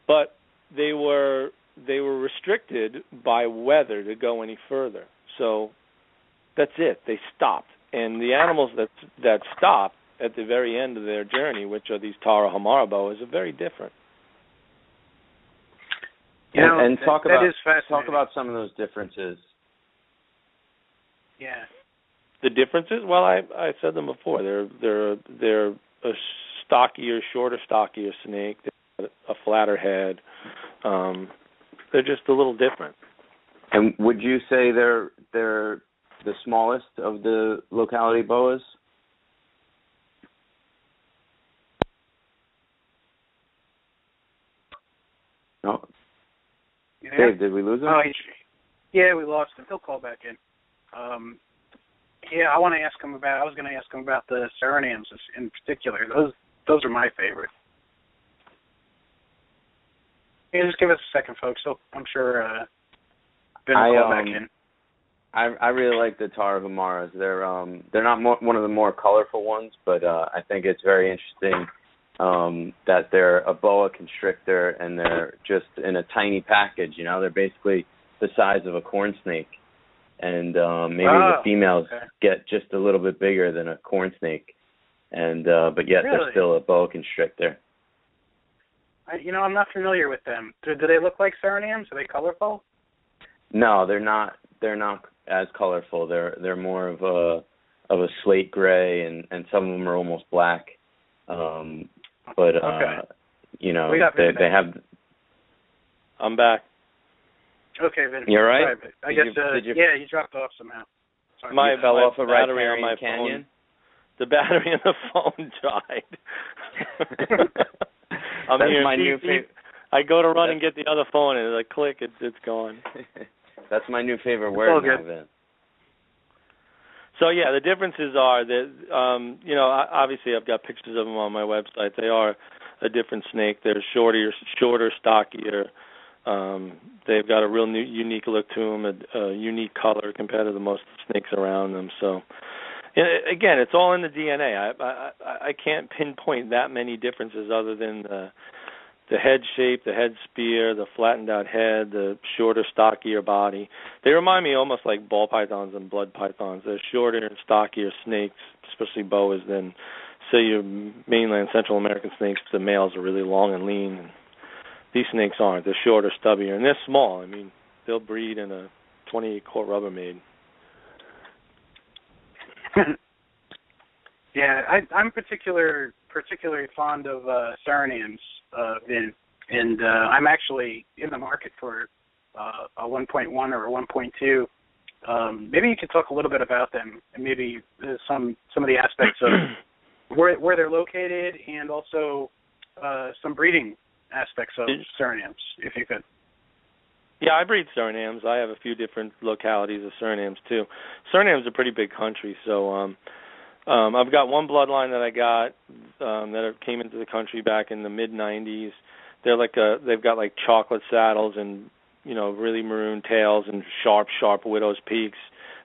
but they were restricted by weather to go any further. So that's it. They stopped, and the animals that stopped at the very end of their journey, which are these Tarahumara boas, are very different. And talk that is fascinating. Talk about some of those differences. Yeah. The differences? Well, I said them before. They're a shorter, stockier snake. They have a flatter head. They're just a little different. And would you say they're the smallest of the locality boas? No. Yeah. Dave, did we lose him? Oh, yeah, we lost him. He'll call back in. Yeah, I was going to ask him about the Surinams in particular. Those are my favorite. Yeah, just give us a second, folks. So I'm sure Ben will call back in. I really like the Tarahumaras. They're not one of the more colorful ones, but I think it's very interesting that they're a boa constrictor, and they're just in a tiny package. They're basically the size of a corn snake, and maybe the females get just a little bit bigger than a corn snake, and but yet they're still a boa constrictor. I'm not familiar with them. Do they look like Surinams? Are they colorful? No, they're not. They're not as colorful. They're more of a slate gray, and some of them are almost black. But they have. I'm back. Okay, Vin. You're right. I guess. You dropped off somehow. Sorry. My fell off a battery on my canyon. phone. The battery on the phone died. That's my new favorite. I go to run and get the other phone, and it's like click, it's gone. That's my new favorite word now, Vin. So yeah, the differences are that obviously I've got pictures of them on my website. They are a different snake. They're shorter, stockier. They've got a real unique look to them, a unique color compared to the most snakes around them. So again, it's all in the DNA. I can't pinpoint that many differences other than the head shape, the head spear, the flattened out head, the shorter, stockier body. They remind me almost like ball pythons and blood pythons. They're shorter and stockier snakes, especially boas, than say your mainland Central American snakes, the males are really long and lean. And these snakes aren't. They're shorter, stubbier, and they're small. I mean, they'll breed in a 28-quart Rubbermaid. Yeah, I'm particularly fond of Surinams, and I'm actually in the market for a 1.1 or a 1.2. Maybe you could talk a little bit about them, and maybe some of the aspects of where they're located, and also some breeding aspects of Surinams, if you could. Yeah, I breed Surinams. I have a few different localities of Surinams too. Surinam's a pretty big country, so I've got one bloodline that I got that came into the country back in the mid '90s. They've got like chocolate saddles and really maroon tails and sharp widow's peaks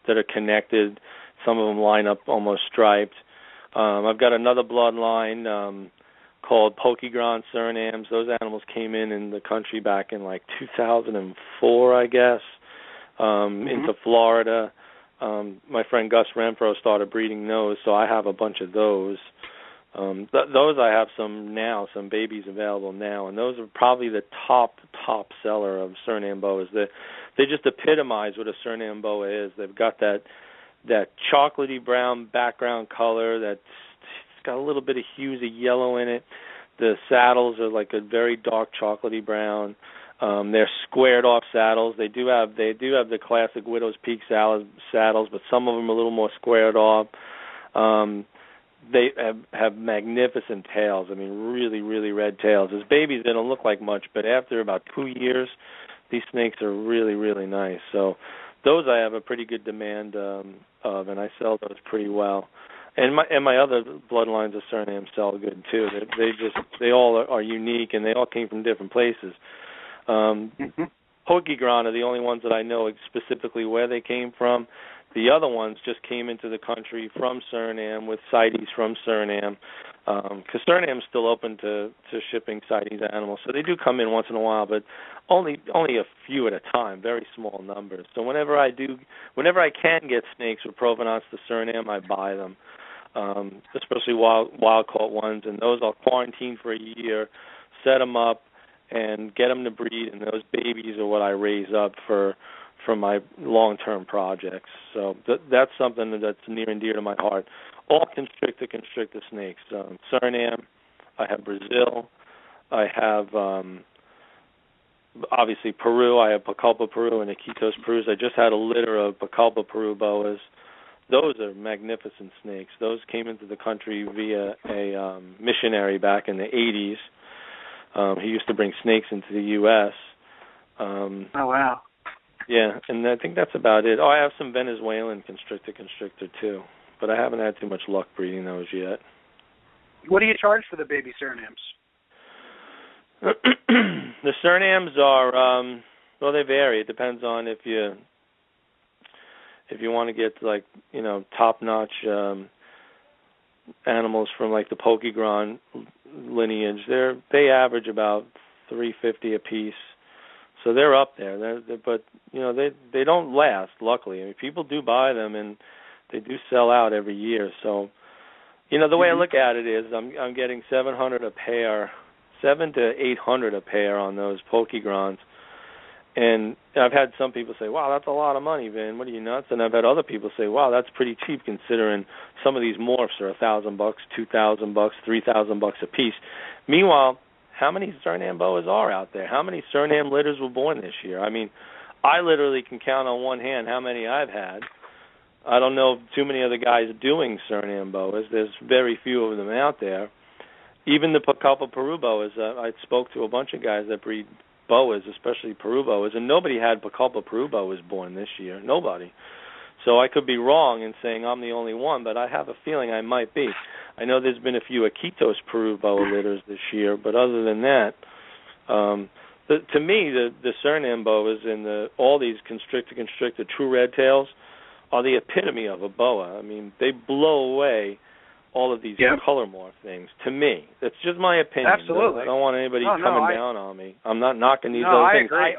that are connected. Some of them line up almost striped. I've got another bloodline called Pokegron Surinams. Those animals came in the country back in like 2004, I guess, into Florida. My friend Gus Renfro started breeding those, so I have a bunch of those. Those I have some babies available now, and those are probably the top seller of Suriname boas. They just epitomize what a Suriname boa is. They've got that chocolatey brown background color that's got a little bit of hues of yellow in it. The saddles are like a very dark chocolatey brown. They're squared off saddles. They do have the classic Widow's Peak saddles, but some of them are a little more squared off. They have magnificent tails. I mean, really, really red tails. As babies, they don't look like much, but after about 2 years, these snakes are really, really nice. So those I have a pretty good demand of, and I sell those pretty well. And my other bloodlines of Suriname sell good too. They all are unique, and they all came from different places. Pokegron are the only ones that I know specifically where they came from. The other ones just came into the country from Suriname with CITES from Suriname, because Suriname's still open to shipping CITES animals. So they do come in once in a while, but only a few at a time, very small numbers. So whenever I can get snakes with provenance to Suriname, I buy them, especially wild-caught ones, and those I'll quarantine for a year, set them up, and get them to breed, and those babies are what I raise up for my long-term projects. So that's something that's near and dear to my heart. All constrictor snakes. Suriname, I have Brazil, I have obviously Peru. I have Paculpa Peru and Iquitos Perus. I just had a litter of Paculpa Peru boas. Those are magnificent snakes. Those came into the country via a missionary back in the 80s. He used to bring snakes into the U.S. Oh, wow. Yeah, and I think that's about it. Oh, I have some Venezuelan constrictor too, but I haven't had too much luck breeding those yet. What do you charge for the baby Surinames? The Surinames are, well, they vary. It depends on if you want to get like, top-notch animals from like the Pokegron lineage. They average about $350 a piece. So they're up there. But they don't last. Luckily, I mean, people do buy them, and they do sell out every year. So, the way I look at it is, I'm getting $700 a pair, $700 to $800 a pair on those Pokegrons. And I've had some people say, "Wow, that's a lot of money, Vin. What are you, nuts?" And I've had other people say, "Wow, that's pretty cheap considering some of these morphs are $1,000, $2,000, $3,000 a piece." Meanwhile, how many Suriname boas are out there? How many Suriname litters were born this year? I mean, I literally can count on one hand how many I've had. I don't know too many other guys doing Suriname boas. There's very few of them out there. Even the Paculpa Peru boas, I spoke to a bunch of guys that breed boas, especially Peru boas, and nobody had Paculpa Peru boas born this year. Nobody. So I could be wrong in saying I'm the only one, but I have a feeling I might be. I know there's been a few Iquitos Peru boa litters this year, but other than that, to me, the Suriname boas and all these constrictor true red tails are the epitome of a boa. I mean, they blow away all of these color morph things. To me, that's just my opinion. Absolutely. I don't want anybody coming down on me. I'm not knocking these other things. Agree.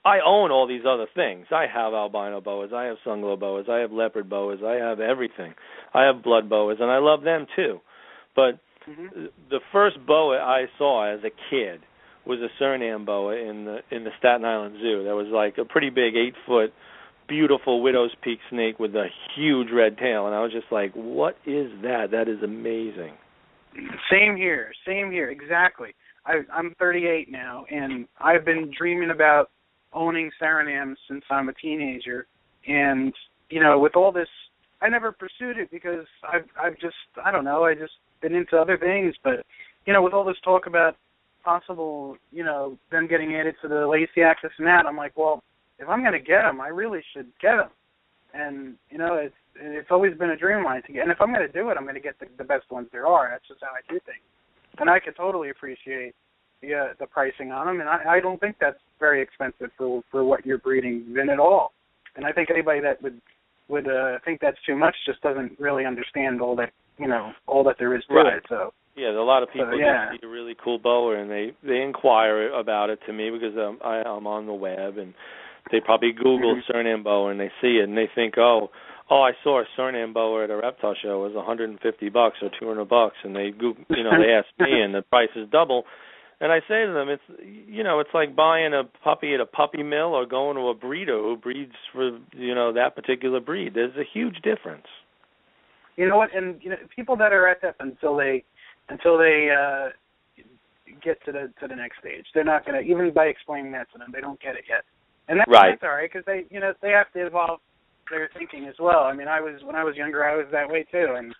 I own all these other things. I have albino boas. I have sunglow boas. I have leopard boas. I have everything. I have blood boas, and I love them too. But the first boa I saw as a kid was a Suriname boa in the Staten Island Zoo. That was like a pretty big 8-foot, beautiful widow's peak snake with a huge red tail, and I was just like, "What is that? That is amazing." Same here, exactly. I'm 38 now, and I've been dreaming about owning Suriname since I'm a teenager. And with all this, I never pursued it because I've just been into other things. But with all this talk about possible, them getting added to the Lacey axis and that, I'm like, well, if I'm going to get them, I really should get them. And it's always been a dream of mine to get. And if I'm going to do it, I'm going to get the best ones there are. That's just how I do things. And I could totally appreciate the pricing on them. And I don't think that's very expensive for what you're breeding in at all. And I think anybody that would think that's too much just doesn't really understand all that there is to it. So. Yeah, a lot of people see a really cool boa, and they inquire about it to me because I'm on the web, and they probably Google Suriname boa and they see it and they think, oh, I saw a Suriname boa at a reptile show. It was $150 or $200, and they they asked me, and the price is double. And I say to them, it's like buying a puppy at a puppy mill or going to a breeder who breeds for that particular breed. There's a huge difference. You know what? And people that are at that until they get to the next stage, they're not going to, even by explaining that to them, they don't get it yet. And that's all right, because they have to evolve their thinking as well. I mean, when I was younger, I was that way too, and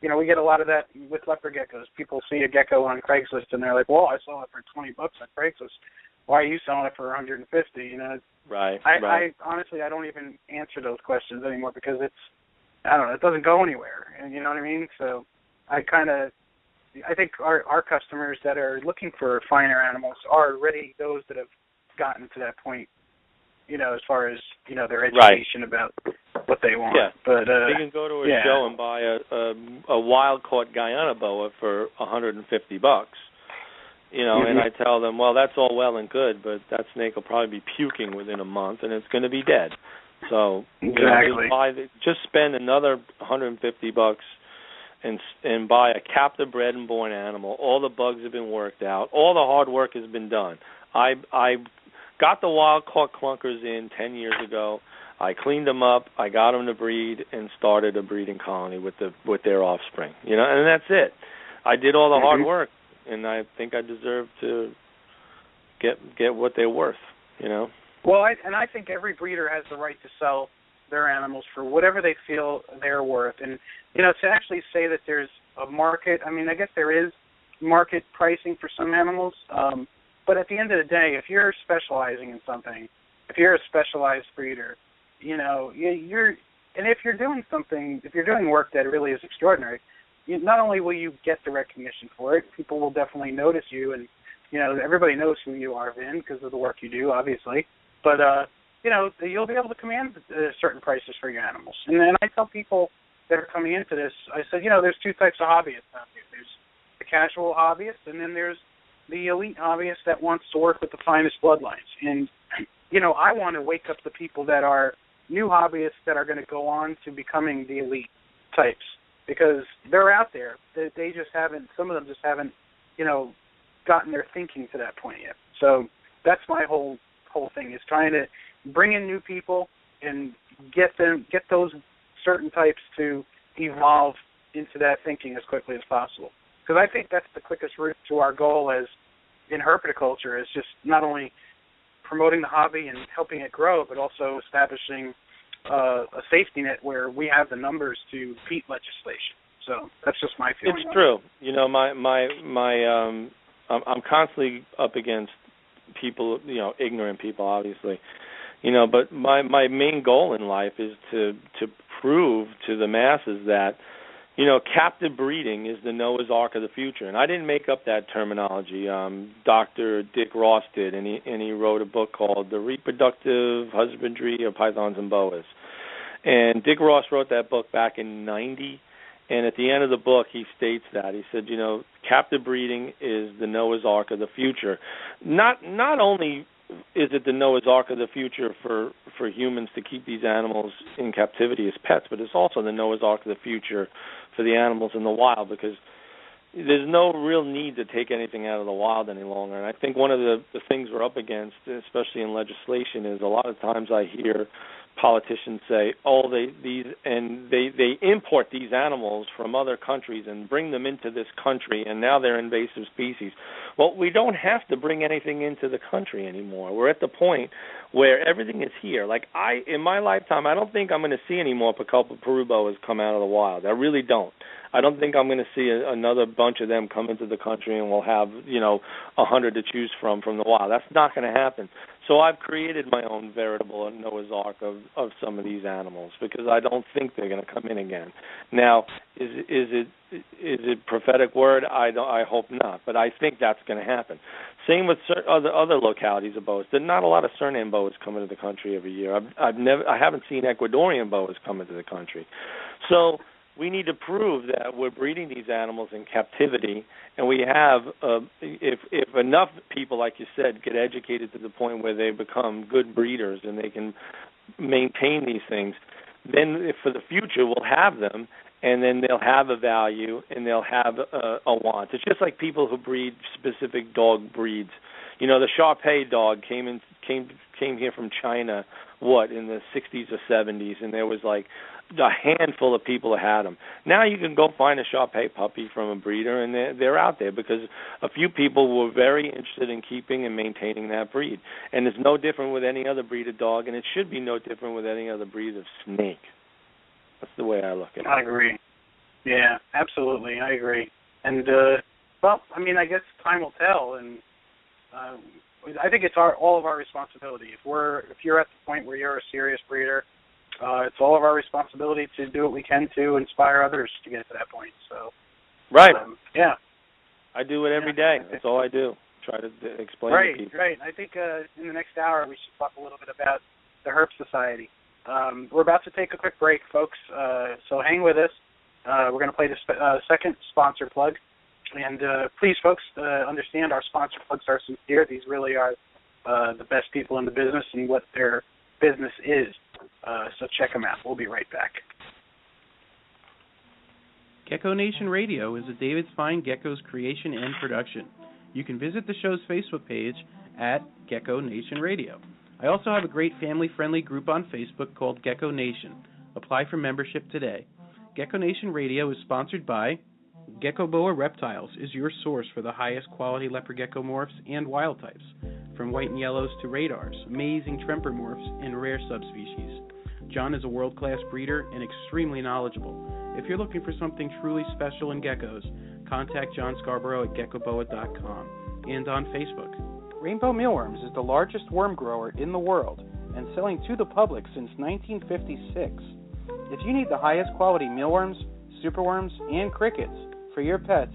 we get a lot of that with leopard geckos. People see a gecko on Craigslist and they're like, "Well, I saw it for $20 on Craigslist. Why are you selling it for $150?" Right. I honestly, I don't even answer those questions anymore because it doesn't go anywhere. And you know what I mean? So I think our customers that are looking for finer animals are already those that have gotten to that point. As far as their education about what they want. Yeah, but they can go to a show and buy a wild caught Guyana boa for $150. And I tell them, well, that's all well and good, but that snake will probably be puking within a month, and it's going to be dead. So just spend another $150 and buy a captive bred and born animal. All the bugs have been worked out. All the hard work has been done. I got the wild-caught clunkers in 10 years ago. I cleaned them up. I got them to breed and started a breeding colony with their offspring. And that's it. I did all the hard work, and I think I deserve to get what they're worth. Well, I think every breeder has the right to sell their animals for whatever they feel they're worth. And to actually say that there's a market, I mean, I guess there is market pricing for some animals. But at the end of the day, if you're specializing in something, if you're a specialized breeder, and if you're doing something, if you're doing work that really is extraordinary, not only will you get the recognition for it, people will definitely notice you, and everybody knows who you are, Vin, because of the work you do, obviously. But you'll be able to command certain prices for your animals. And then I tell people that are coming into this, I said, there's two types of hobbyists out there. There's the casual hobbyist, and then there's the elite hobbyist that wants to work with the finest bloodlines. And, I want to wake up the people that are new hobbyists that are going to go on to becoming the elite types, because they're out there. They just haven't, some of them just haven't, gotten their thinking to that point yet. So that's my whole thing, is trying to bring in new people and get those certain types to evolve into that thinking as quickly as possible. Because I think that's the quickest route to our goal as in herpetoculture, is just not only promoting the hobby and helping it grow, but also establishing a safety net where we have the numbers to beat legislation. So that's just my feeling. It's true. I'm constantly up against people, ignorant people, obviously. But my main goal in life is to prove to the masses that captive breeding is the Noah's Ark of the future. And I didn't make up that terminology. Dr. Dick Ross did, and he wrote a book called The Reproductive Husbandry of Pythons and Boas. And Dick Ross wrote that book back in 90, and at the end of the book he states that. He said, captive breeding is the Noah's Ark of the future. Not only is it the Noah's Ark of the future for humans to keep these animals in captivity as pets, but it's also the Noah's Ark of the future for the animals in the wild, because there's no real need to take anything out of the wild any longer. And I think one of the things we're up against, especially in legislation, is a lot of times I hear politicians say, they import these animals from other countries and bring them into this country, and now they're invasive species. Well, we don't have to bring anything into the country anymore. We're at the point where everything is here. Like in my lifetime, I don't think I'm going to see any more Pulpa Peru boas come out of the wild. I really don't. I don't think I'm going to see another bunch of them come into the country and we'll have, 100 to choose from the wild. That's not going to happen. So I've created my own veritable Noah's Ark of some of these animals because I don't think they're going to come in again. Now, is it prophetic word? I hope not, but I think that's going to happen. Same with other localities of boas. There's not a lot of Suriname boas come into the country every year. I haven't seen Ecuadorian boas come into the country. So we need to prove that we're breeding these animals in captivity, and we have, if enough people, like you said, get educated to the point where they become good breeders and they can maintain these things, then for the future we'll have them, and then they'll have a value and they'll have a want. It's just like people who breed specific dog breeds. The Shar-Pei dog came here from China, in the 60s or 70s, and there was like a handful of people who had them. Now you can go find a Shar-Pei puppy from a breeder, and they're out there because a few people were very interested in keeping and maintaining that breed. And it's no different with any other breed of dog, and it should be no different with any other breed of snake. That's the way I look at it. I agree. Yeah, absolutely. I agree. And, I guess time will tell, and I think it's all of our responsibility. If you're at the point where you're a serious breeder, it's all of our responsibility to do what we can to inspire others to get to that point. So, right, yeah, I do it every day. That's all I do. Try to explain to people. Right. I think in the next hour we should talk a little bit about the Herp Society. We're about to take a quick break, folks. So hang with us. We're going to play the second sponsor plug. And please, folks, understand our sponsor plugs are sincere. These really are the best people in the business and what their business is. So check them out. We'll be right back. Gecko Nation Radio is a David Fine Gecko's creation and production. You can visit the show's Facebook page at Gecko Nation Radio. I also have a great family-friendly group on Facebook called Gecko Nation. Apply for membership today. Gecko Nation Radio is sponsored by Gecko Boa Reptiles is your source for the highest quality leopard gecko morphs and wild types, from white and yellows to radars, amazing tremper morphs, and rare subspecies. John is a world-class breeder and extremely knowledgeable. If you're looking for something truly special in geckos, contact John Scarborough at geckoboa.com and on Facebook. Rainbow Mealworms is the largest worm grower in the world and selling to the public since 1956. If you need the highest quality mealworms, superworms, and crickets for your pets,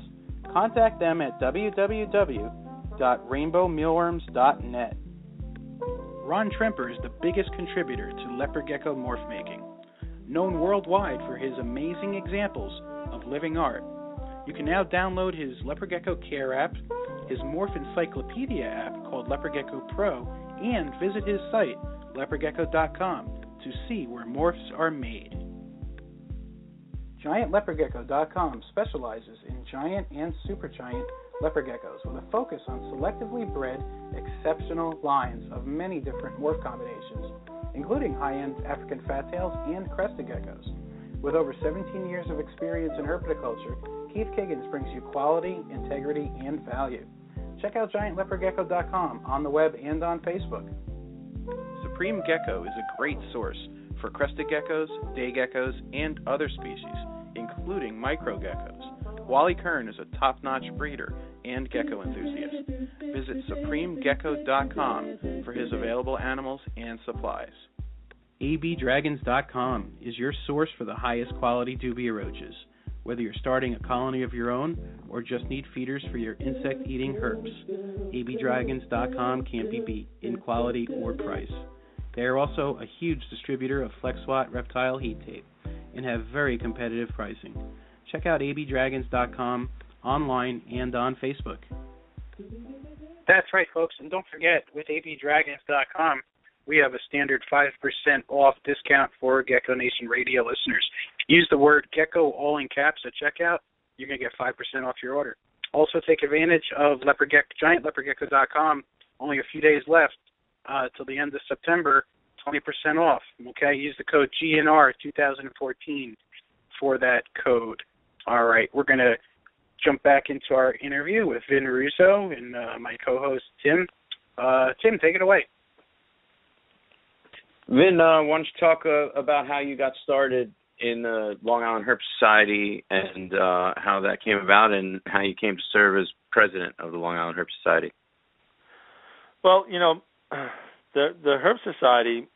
contact them at www.rainbowmealworms.net. Ron Tremper is the biggest contributor to leopard gecko morph making, known worldwide for his amazing examples of living art. You can now download his Leopard Gecko Care app, his Morph Encyclopedia app called Leopard Gecko Pro, and visit his site, leopardgecko.com, to see where morphs are made. GiantLeopardGecko.com specializes in giant and supergiant leopard geckos with a focus on selectively bred exceptional lines of many different morph combinations, including high-end African fattails and crested geckos. With over 17 years of experience in herpetoculture, Keith Kiggins brings you quality, integrity, and value. Check out GiantLeopardGecko.com on the web and on Facebook. Supreme Gecko is a great source for crested geckos, day geckos, and other species, including micro geckos. Wally Kern is a top-notch breeder and gecko enthusiast. Visit SupremeGecko.com for his available animals and supplies. abdragons.com is your source for the highest quality dubia roaches. Whether you're starting a colony of your own or just need feeders for your insect-eating herps, abdragons.com can't be beat in quality or price. They are also a huge distributor of FlexWatt reptile heat tape and have very competitive pricing. Check out abdragons.com online and on Facebook. That's right, folks. And don't forget, with abdragons.com, we have a standard 5% off discount for Gecko Nation Radio listeners. Use the word gecko all in caps at checkout. you're going to get 5% off your order. Also, take advantage of giantleopardgecko.com. Only a few days left till the end of September, 20% off. Okay, use the code GNR 2014 for that code. All right, we're going to jump back into our interview with Vin Russo and my co-host Tim. Tim, take it away. Vin, why don't you talk about how you got started in the Long Island Herp Society and how that came about and how you came to serve as president of the Long Island Herp Society? Well, the Herp Society,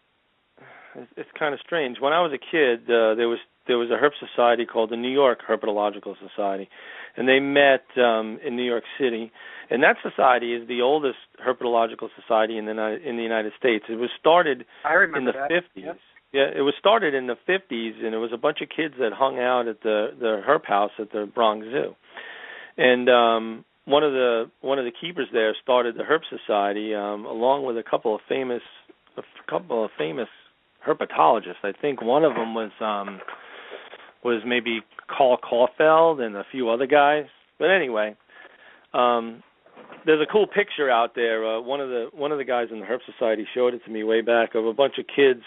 it's kind of strange. When I was a kid, there was a herp society called the New York Herpetological Society, and they met in New York City. And that society is the oldest herpetological society in the United States. It was started in the 50s. Yep. Yeah, it was started in the 50s, and it was a bunch of kids that hung out at the herp house at the Bronx Zoo. And one of the keepers there started the Herp Society along with a couple of famous herpetologists. I think one of them was maybe Carl Caulfield and a few other guys. But anyway, there's a cool picture out there. One of the guys in the Herp Society showed it to me way back of a bunch of kids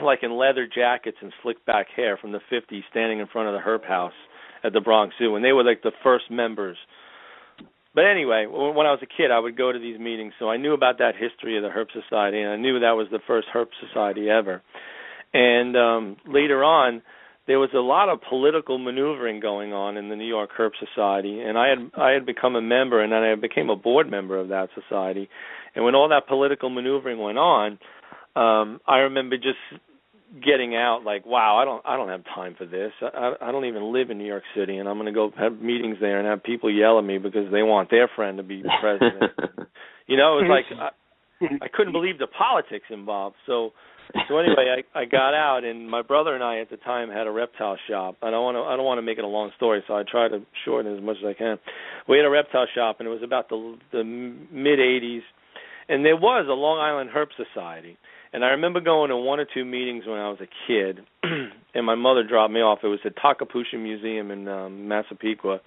like in leather jackets and slick back hair from the 50s standing in front of the herp house at the Bronx Zoo, and they were like the first members. But anyway, when I was a kid, I would go to these meetings, so I knew about that history of the Herp Society, and I knew that was the first Herp Society ever. And later on, there was a lot of political maneuvering going on in the New York Herp Society, and I had become a member, and then I became a board member of that society. And when all that political maneuvering went on, I remember just getting out like, wow, I don't have time for this. I don't even live in New York City, and I'm going to go have meetings there and have people yell at me because they want their friend to be president. It was like I couldn't believe the politics involved. So anyway, I got out, and my brother and I at the time had a reptile shop. I don't want to make it a long story, so I try to shorten it as much as I can. We had a reptile shop, and it was about the mid '80s, and there was a Long Island Herp Society. And I remember going to one or two meetings when I was a kid, and my mother dropped me off. It was at Herpetoculture Museum in Massapequa,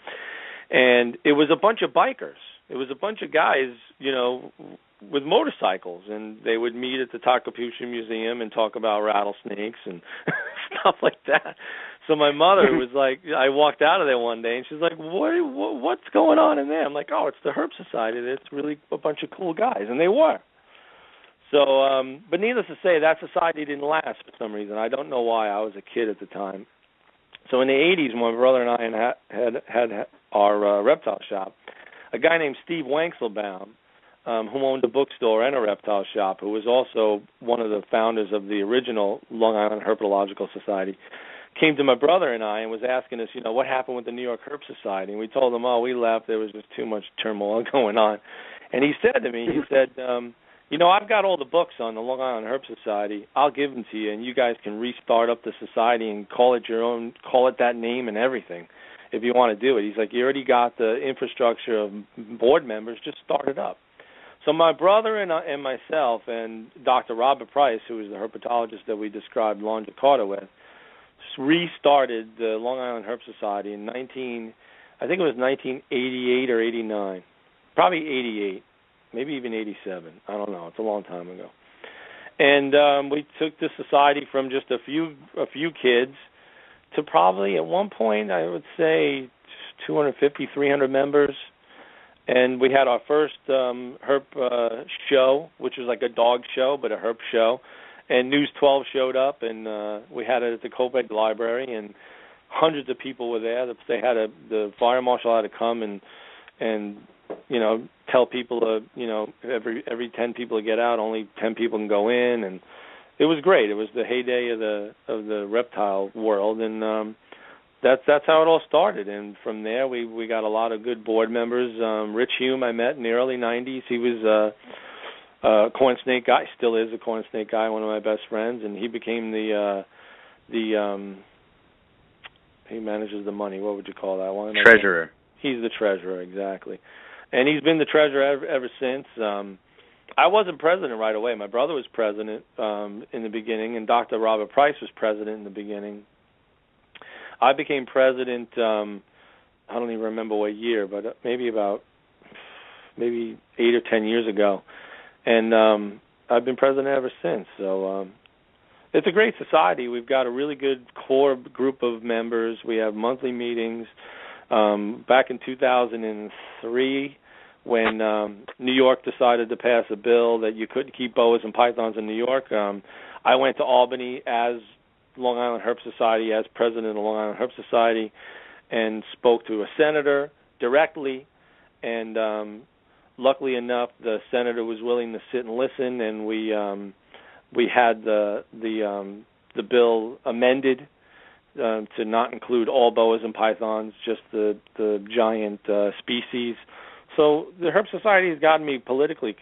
and it was a bunch of bikers. It was a bunch of guys, with motorcycles, and they would meet at the Herpetoculture Museum and talk about rattlesnakes and stuff like that. So my mother was like, I walked out of there one day, and she's like, what's going on in there? I'm like, oh, it's the Herp Society. It's really a bunch of cool guys, and they were. So, but needless to say, that society didn't last for some reason. I don't know why. I was a kid at the time. So in the 80s, my brother and I had our reptile shop, a guy named Steve Wankselbaum, who owned a bookstore and a reptile shop, who was also one of the founders of the original Long Island Herpetological Society, came to my brother and I and was asking us, what happened with the New York Herp Society. And we told him, we left. There was just too much turmoil going on. And he said to me, I've got all the books on the Long Island Herp Society. I'll give them to you, and you guys can restart up the society and call it your own, call it that name and everything if you want to do it. He's like, you already got the infrastructure of board members. Just start it up. So my brother and myself and Dr. Robert Price, who was the herpetologist that we described Lon Jakarta with, restarted the Long Island Herp Society in 1988 or 89, probably 88. Maybe even 87. I don't know. It's a long time ago. And we took the society from just a few kids to probably at one point, I would say 250, 300 members. And we had our first herp show, which was like a dog show, but a herp show. And News 12 showed up, and we had it at the Copic Library, and hundreds of people were there. They had the fire marshal had to come and tell people, every 10 people to get out, only 10 people can go in, and it was great. It was the heyday of the reptile world, and that's how it all started. And from there, we got a lot of good board members. Rich Hume I met in the early 90s. He was a corn snake guy, still is a corn snake guy, one of my best friends, and he became he manages the money. What would you call that one? Treasurer. He's the treasurer, exactly. And he's been the treasurer ever since. I wasn't president right away. My brother was president in the beginning, and Dr. Robert Price was president in the beginning. I became president I don't even remember what year, but maybe 8 or 10 years ago, and I've been president ever since. So it's a great society. We've got a really good core group of members. We have monthly meetings. Back in 2003, when New York decided to pass a bill that you couldn't keep boas and pythons in New York, I went to Albany as Long Island Herp Society, as president of the Long Island Herp Society, and spoke to a senator directly. And luckily enough, the senator was willing to sit and listen, and we had the bill amended to not include all boas and pythons, just the giant species. So the Herp Society has gotten me politically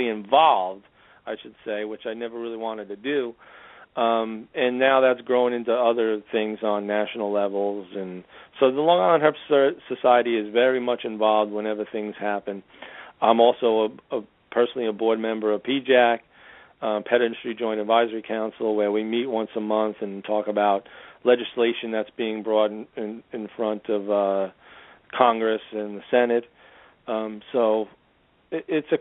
involved, I should say, which I never really wanted to do. And now that's grown into other things on national levels. And so the Long Island Herp Society is very much involved whenever things happen. I'm also personally a board member of PJAC, Pet Industry Joint Advisory Council, where we meet once a month and talk about legislation that's being brought in front of Congress and the Senate. So it's a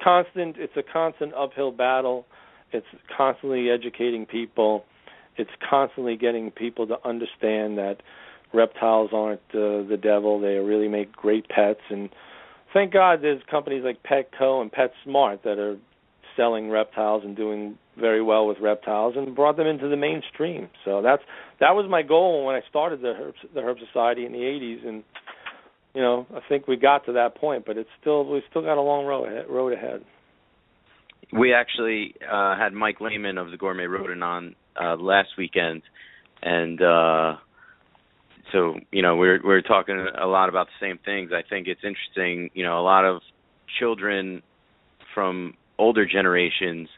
constant uphill battle. It's constantly educating people. It's constantly getting people to understand that reptiles aren't the devil. They really make great pets. And thank God there's companies like Petco and PetSmart that are selling reptiles and doing very well with reptiles and brought them into the mainstream. So that was my goal when I started the Herp Society in the 80s, and I think we got to that point, but we still got a long road ahead. We actually had Mike Lehman of the Gourmet Rodent on last weekend, and so we're talking a lot about the same things. I think it's interesting. A lot of children from older generations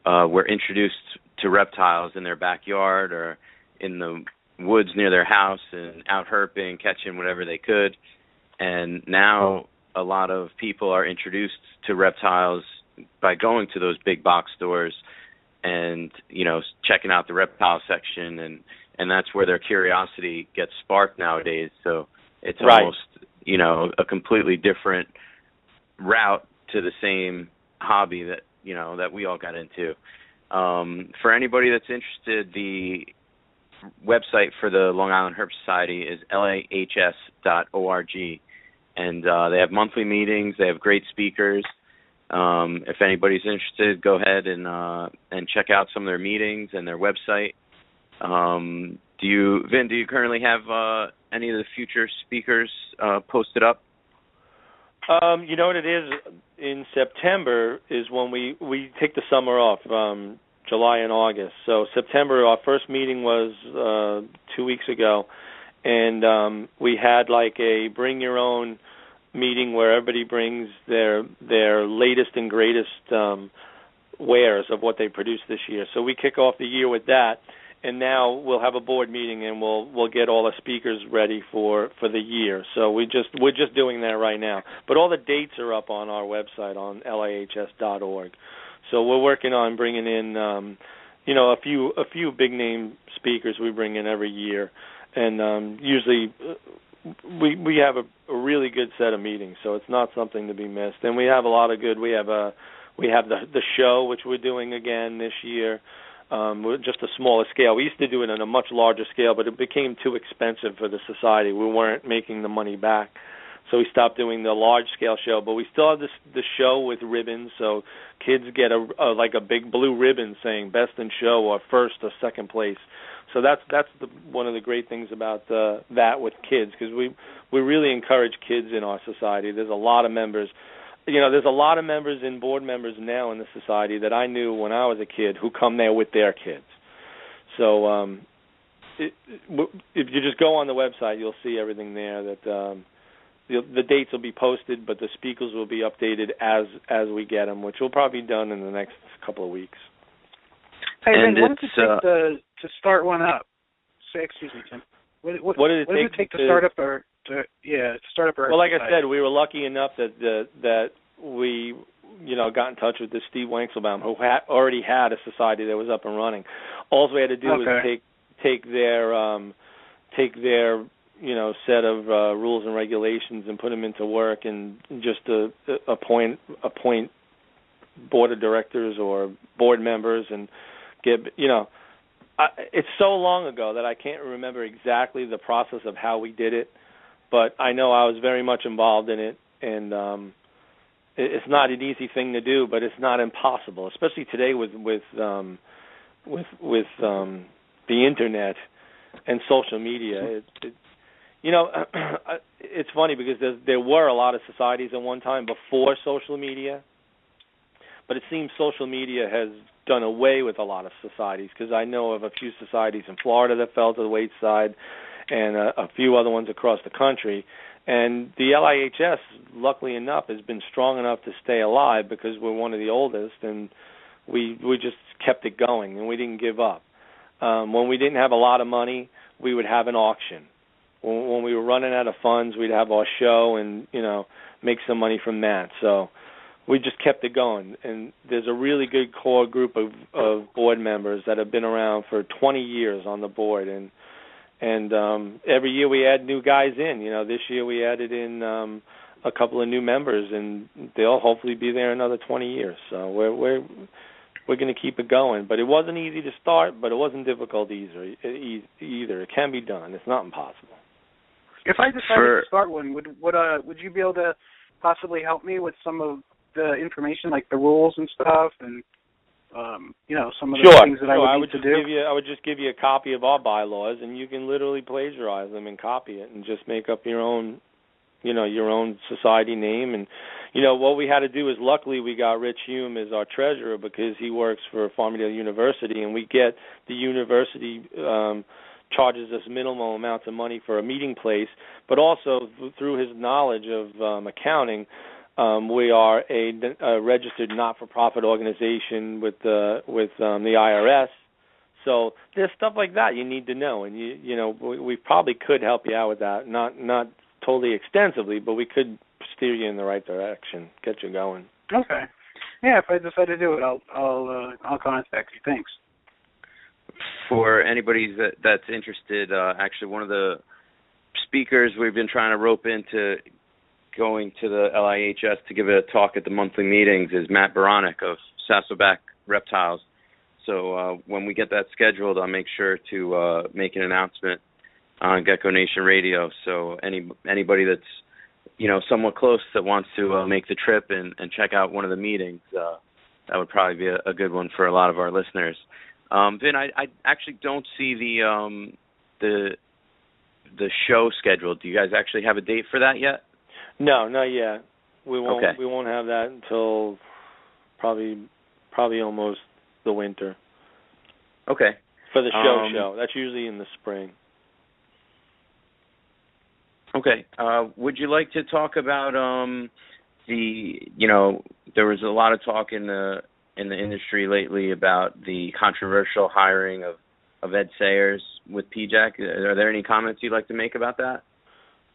were introduced to reptiles in their backyard or in the woods near their house and out herping, catching whatever they could. And now a lot of people are introduced to reptiles by going to those big box stores and, checking out the reptile section, and that's where their curiosity gets sparked nowadays. So it's right. Almost, a completely different route to the same hobby that that we all got into. For anybody that's interested, the website for the Long Island Herp Society is lahs.org, and they have monthly meetings. They have great speakers. If anybody's interested, go ahead and check out some of their meetings and their website. Do you currently have any of the future speakers posted up? You know what it is? In September is when we take the summer off, July and August. So September, our first meeting was 2 weeks ago, and we had like a bring your own meeting where everybody brings their latest and greatest wares of what they produced this year. So we kick off the year with that. And now we'll have a board meeting, and we'll get all the speakers ready for the year. So we're just doing that right now. But all the dates are up on our website on lahs.org. So we're working on bringing in a few big name speakers we bring in every year, and usually we have a really good set of meetings. So it's not something to be missed. And we have a lot of good. We have the show, which we're doing again this year. Just a smaller scale. We used to do it on a much larger scale, but it became too expensive for the society. We weren't making the money back, so we stopped doing the large-scale show. But we still have the show with ribbons, so kids get a big blue ribbon saying best in show or first or second place. So that's one of the great things about that with kids, because we really encourage kids in our society. There's a lot of members. There's a lot of members and board members now in the society that I knew when I was a kid who come there with their kids. So if you just go on the website, you'll see everything there. That the dates will be posted, but the speakers will be updated as we get them, which will probably be done in the next couple of weeks. Hey, Ben, what does it take to start one up? Say, excuse me, Tim. What does it take to start up start up our Well, like society? I said, we were lucky enough that we got in touch with this Steve Wankelbaum, who already had a society that was up and running. All we had to do was take their set of rules and regulations and put them into work, and just appoint board of directors or board members and get, it's so long ago that I can't remember exactly the process of how we did it, but I know I was very much involved in it, and it's not an easy thing to do, but it's not impossible, especially today with the internet and social media. It's funny because there were a lot of societies at one time before social media, but it seems social media has done away with a lot of societies, because I know of a few societies in Florida that fell to the wayside, and a few other ones across the country. And the LIHS, luckily enough, has been strong enough to stay alive because we're one of the oldest, and we just kept it going, and we didn't give up. When we didn't have a lot of money, we would have an auction. When we were running out of funds, we'd have our show and, make some money from that. So we just kept it going. And there's a really good core group of board members that have been around for 20 years on the board. And every year we add new guys in. This year we added in a couple of new members, and they'll hopefully be there another 20 years. So we're going to keep it going. But it wasn't easy to start, but it wasn't difficult either. It can be done. It's not impossible. If I decided to start one, would you be able to possibly help me with some of the information, like the rules and stuff, and some of the things that I would need to do? I would just give you a copy of our bylaws, and you can literally plagiarize them and copy it, and just make up your own, your own society name. And what we had to do is, luckily, we got Rich Hume as our treasurer, because he works for Farmingdale University, and we get the university charges us minimal amounts of money for a meeting place, but also through his knowledge of accounting. We are a registered not-for-profit organization with the IRS. So there's stuff like that you need to know, and we probably could help you out with that. Not totally extensively, but we could steer you in the right direction, get you going. Okay. Yeah, if I decide to do it, I'll contact you. Thanks. For anybody that's interested, actually one of the speakers we've been trying to rope into going to the LIHS to give a talk at the monthly meetings is Matt Baranek of Sassleback Reptiles. So when we get that scheduled, I'll make sure to make an announcement on Gecko Nation Radio. So anybody that's somewhat close that wants to make the trip and check out one of the meetings, that would probably be a good one for a lot of our listeners. Vin, I actually don't see the show scheduled. Do you guys actually have a date for that yet? No, not yet. We won't. Okay. We won't have that until probably almost the winter. Okay. For the show. That's usually in the spring. Okay. Would you like to talk about there was a lot of talk in the industry lately about the controversial hiring of Ed Sayers with PJAC. Are there any comments you'd like to make about that?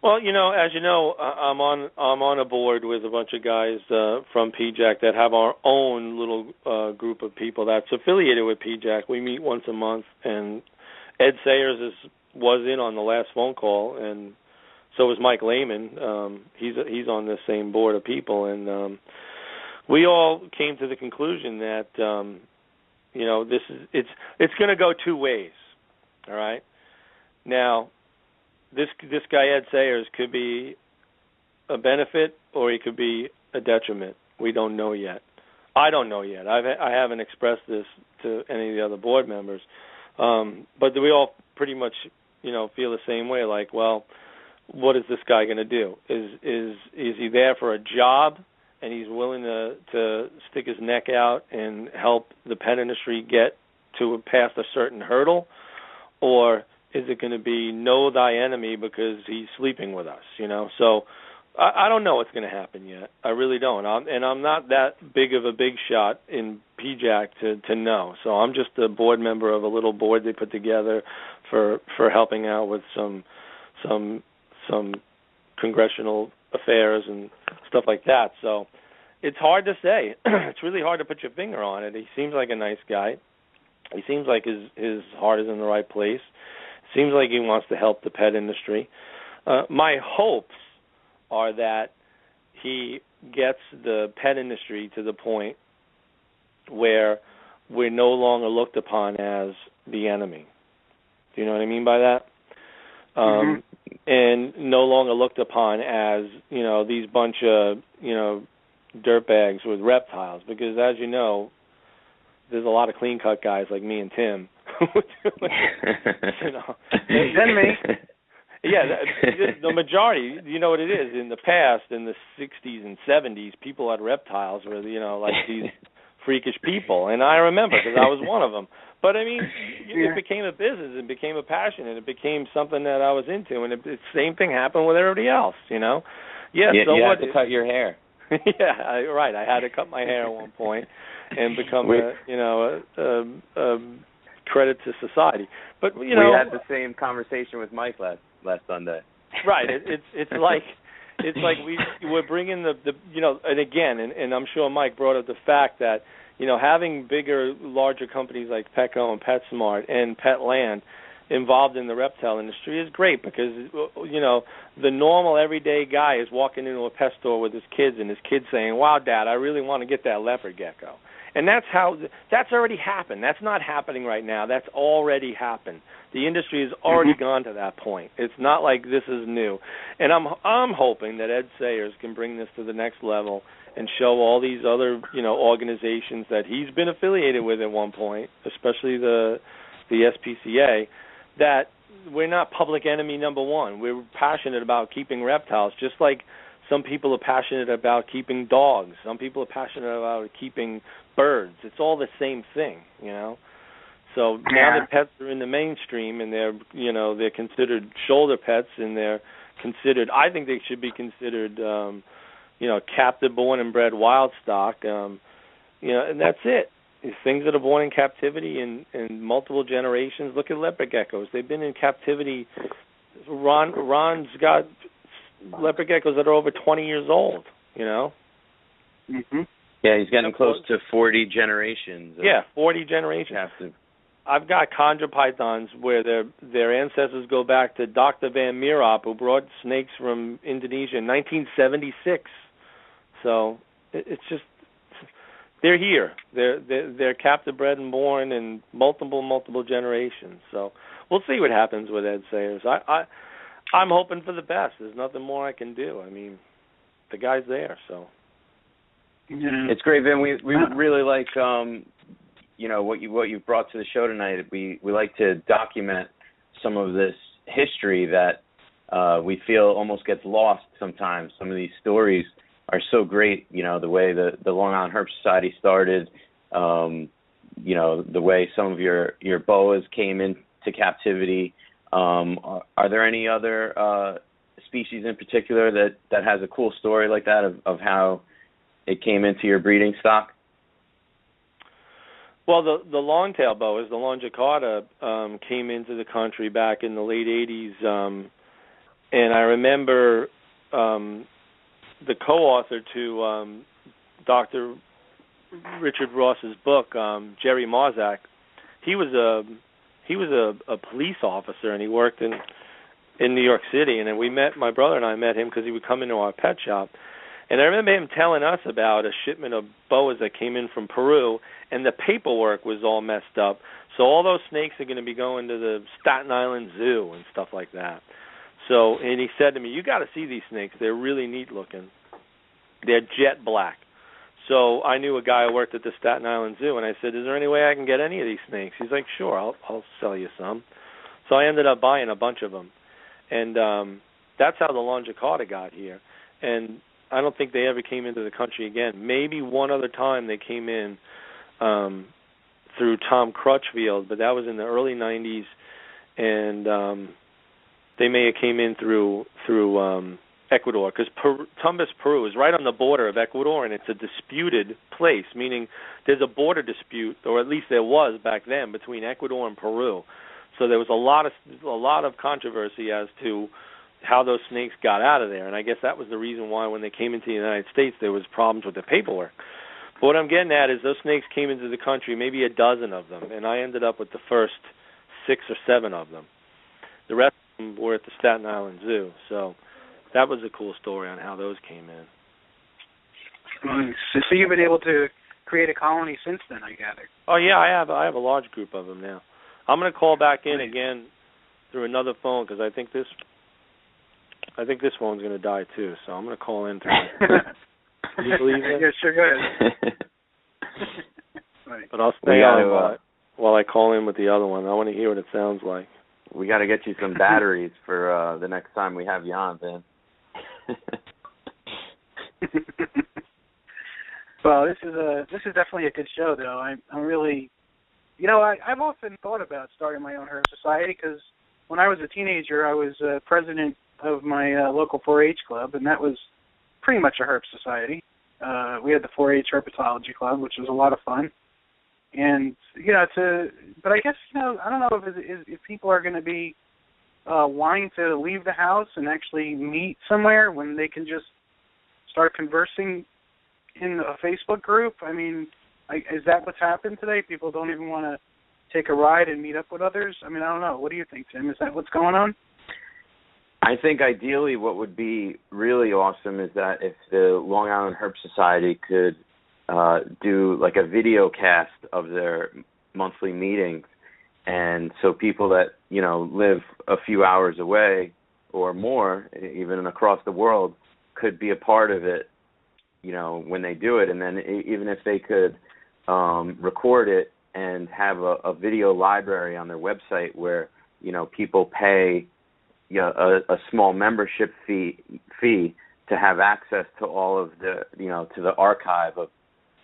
Well, as you know, I'm on a board with a bunch of guys from PJAC that have our own little group of people that's affiliated with PJAC. We meet once a month, and Ed Sayers was in on the last phone call, and so is Mike Lehman. He's on the same board of people, and we all came to the conclusion that it's going to go two ways. All right. Now, this guy Ed Sayers could be a benefit or he could be a detriment. We don't know yet. I don't know yet. I haven't expressed this to any of the other board members, but we all pretty much feel the same way. Like, well, what is this guy going to do? Is he there for a job? And he's willing to stick his neck out and help the pet industry get to past a certain hurdle? Or is it going to be know thy enemy because he's sleeping with us, So I don't know what's going to happen yet. I really don't. I'm not that big of a big shot in PJAC to know. So I'm just a board member of a little board they put together for helping out with some congressional affairs and stuff like that. So it's hard to say. It's really hard to put your finger on it. He seems like a nice guy. He seems like his heart is in the right place. Seems like he wants to help the pet industry. My hopes are that he gets the pet industry to the point where we're no longer looked upon as the enemy. Do you know what I mean by that? And no longer looked upon as, these bunch of, dirtbags with reptiles. Because as you know, there's a lot of clean-cut guys like me and Tim. Then me. Yeah, the majority, you know what it is. In the past, in the 60s and 70s, people had reptiles were, like these freakish people. And I remember because I was one of them. But, I mean, it became a business. It became a passion. And it became something that I was into. And the same thing happened with everybody else, Yeah, so you what? had to cut your hair. Yeah, right. I had to cut my hair at one point and become a credit to society. But, we had the same conversation with Mike last Sunday. Right. It's like we're bringing the and again, and I'm sure Mike brought up the fact that, having bigger, larger companies like Petco and PetSmart and Petland involved in the reptile industry is great because, the normal everyday guy is walking into a pet store with his kids and his kids saying, wow, Dad, I really want to get that leopard gecko. And that's already happened. That's not happening right now. That's already happened. The industry has already gone to that point. It's not like this is new. And I'm hoping that Ed Sayers can bring this to the next level and show all these other, organizations that he's been affiliated with at one point, especially the SPCA, that we're not public enemy number one. We're passionate about keeping reptiles, just like some people are passionate about keeping dogs. Some people are passionate about keeping birds. It's all the same thing, So now that pets are in the mainstream and they're considered shoulder pets and they're considered, I think they should be considered, captive born and bred wild stock, and that's it. It's things that are born in captivity in multiple generations. Look at leopard geckos. They've been in captivity. Ron's got leopard geckos that are over 20 years old, Yeah, he's getting close to 40 generations. 40 generations. Captive. I've got chondro pythons where their ancestors go back to Dr. Van Meerop, who brought snakes from Indonesia in 1976. So it's just, they're here. They're captive bred and born in multiple generations. So we'll see what happens with Ed Sayers. I'm hoping for the best. There's nothing more I can do. I mean, the guy's there. So it's great, Vin. We really like what you've brought to the show tonight. We like to document some of this history that we feel almost gets lost sometimes. Some of these stories are so great, the way the Long Island Herp Society started, the way some of your boas came into captivity. Are there any other species in particular that has a cool story like that of how it came into your breeding stock? Well, the long-tail boas, the longicorda, came into the country back in the late 80s, and I remember the co-author to Dr. Richard Ross's book, Jerry Marzak. He was a police officer, and he worked in New York City. And then my brother and I met him because he would come into our pet shop. And I remember him telling us about a shipment of boas that came in from Peru, and the paperwork was all messed up. So all those snakes are going to be going to the Staten Island Zoo and stuff like that. So, and he said to me, you got to see these snakes. They're really neat looking. They're jet black. So I knew a guy who worked at the Staten Island Zoo, and I said, is there any way I can get any of these snakes? He's like, sure, I'll sell you some. So I ended up buying a bunch of them. And that's how the longicorda got here. And I don't think they ever came into the country again. Maybe one other time they came in through Tom Crutchfield, but that was in the early 90s, and they may have came in through Ecuador, because Tumbes, Peru, is right on the border of Ecuador, and it's a disputed place, meaning there's a border dispute, or at least there was back then, between Ecuador and Peru. So there was a lot of controversy as to how those snakes got out of there, and I guess that was the reason why when they came into the United States there was problems with the paperwork. But what I'm getting at is those snakes came into the country, maybe a dozen of them, and I ended up with the first 6 or 7 of them. The rest were at the Staten Island Zoo. So that was a cool story on how those came in. So you've been able to create a colony since then, I gather. Oh yeah, I have a large group of them now. I'm going to call back in again through another phone because I think this phone's going to die too. So I'm going to call in through. Can you believe it? Yeah, sure, go ahead. But I'll stay on while I call in with the other one. I want to hear what it sounds like. We got to get you some batteries for the next time we have you on, Ben. Well, this is definitely a good show, though. I'm really, I've often thought about starting my own herb society because when I was a teenager, I was president of my local 4-H club, and that was pretty much a herb society. We had the 4-H Herpetoculture Club, which was a lot of fun. And, but I guess, I don't know if people are going to be wanting to leave the house and actually meet somewhere when they can just start conversing in a Facebook group. I mean, is that what's happened today? People don't even want to take a ride and meet up with others? I mean, I don't know. What do you think, Tim? Is that what's going on? I think ideally what would be really awesome is that if the Long Island Herb Society could do like a video cast of their monthly meetings, and so people that live a few hours away or more, even across the world, could be a part of it when they do it. And then even if they could record it and have a video library on their website where people pay a small membership fee to have access to all of the to the archive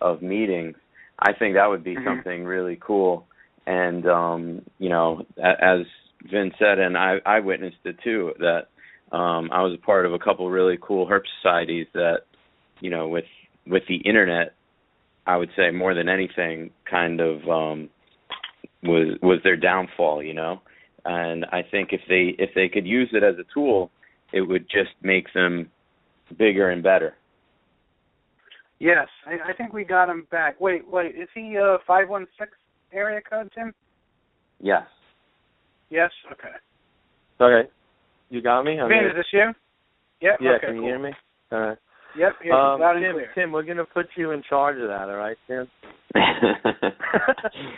of meetings, I think that would be something really cool. And as Vin said, and I witnessed it too, that I was a part of a couple really cool herb societies that with the internet, I would say more than anything kind of was their downfall, And I think if they could use it as a tool, it would just make them bigger and better. Yes, I think we got him back. Wait, is he 516 area code, Tim? Yes. Yes? Okay. Okay. You got me? Ben, is this you? Yep. Yeah, okay, can you hear me? All right. Yep, loud and clear. Tim, we're going to put you in charge of that, all right, Tim?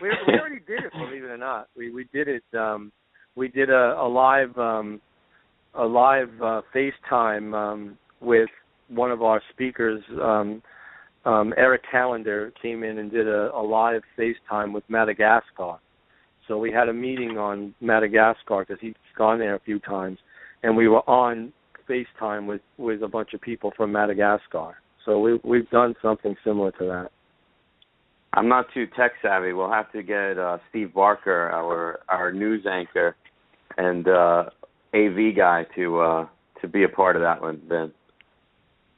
we already did it, believe it or not. We did it. We did a live FaceTime with one of our speakers. Eric Callender came in and did a live FaceTime with Madagascar. So we had a meeting on Madagascar because he's gone there a few times, and we were on FaceTime with a bunch of people from Madagascar. So we've done something similar to that. I'm not too tech savvy. We'll have to get Steve Barker, our news anchor and AV guy, to be a part of that one, Ben.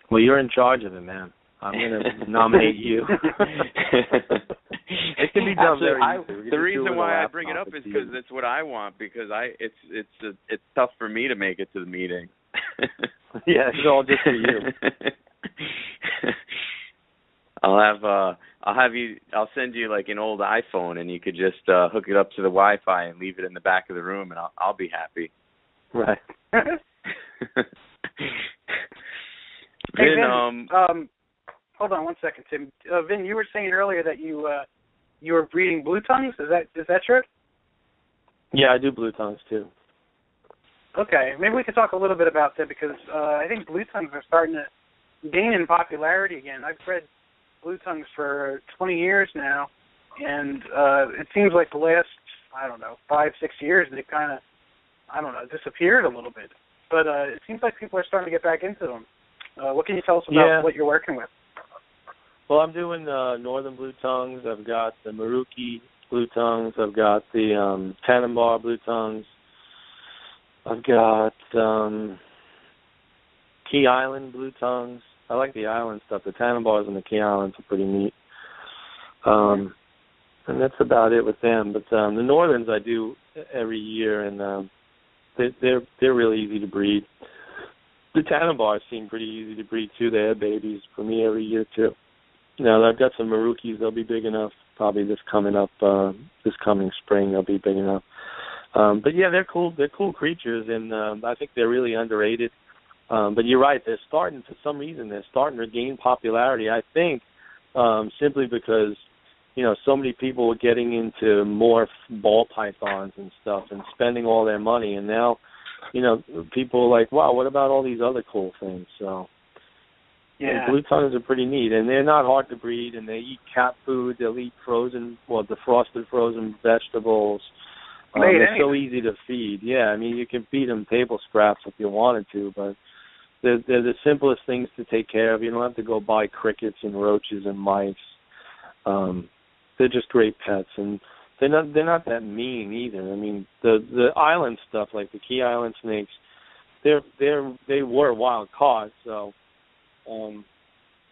Well, you're in charge of it, man. I'm going to nominate you. It can be done very easily. The reason why I bring it up is because it's what I want. Because it's tough for me to make it to the meeting. Yeah, it's all just for you. I'll send you like an old iPhone, and you could just hook it up to the Wi-Fi and leave it in the back of the room, and I'll be happy. Right. Hey, Vin, hold on one second, Tim. Vin, you were saying earlier that you were breeding blue tongues. Is that true? Yeah, I do blue tongues too. Okay, maybe we could talk a little bit about that because I think blue tongues are starting to gain in popularity again. I've bred blue tongues for 20 years now, and it seems like the last, 5-6 years they've kind of, disappeared a little bit. But it seems like people are starting to get back into them. What can you tell us about what you're working with? Well, I'm doing northern blue tongues. I've got the Maruki blue tongues. I've got the Tannenbaum blue tongues. I've got Key Island blue tongues. I like the island stuff. The Tannenbaums and the Key Islands are pretty neat. And that's about it with them. But the northerns I do every year, and they're really easy to breed. The Tannenbaums seem pretty easy to breed too. They have babies for me every year too. Now I've got some Marukis. They'll be big enough. Probably this coming spring they'll be big enough. But yeah, they're cool. They're cool creatures, and I think they're really underrated. But you're right. They're starting, for some reason, they're starting to gain popularity. I think simply because so many people were getting into more ball pythons and stuff and spending all their money, and now people are like, wow, what about all these other cool things? So yeah, blue tongues are pretty neat, and they're not hard to breed, and they eat cat food. They'll eat defrosted frozen vegetables. They're so easy to feed. Yeah, I mean, you can feed them table scraps if you wanted to, but they're the simplest things to take care of. You don't have to go buy crickets and roaches and mice. They're just great pets, and they're not that mean either. I mean, the island stuff, like the Key Island snakes, they were wild caught, so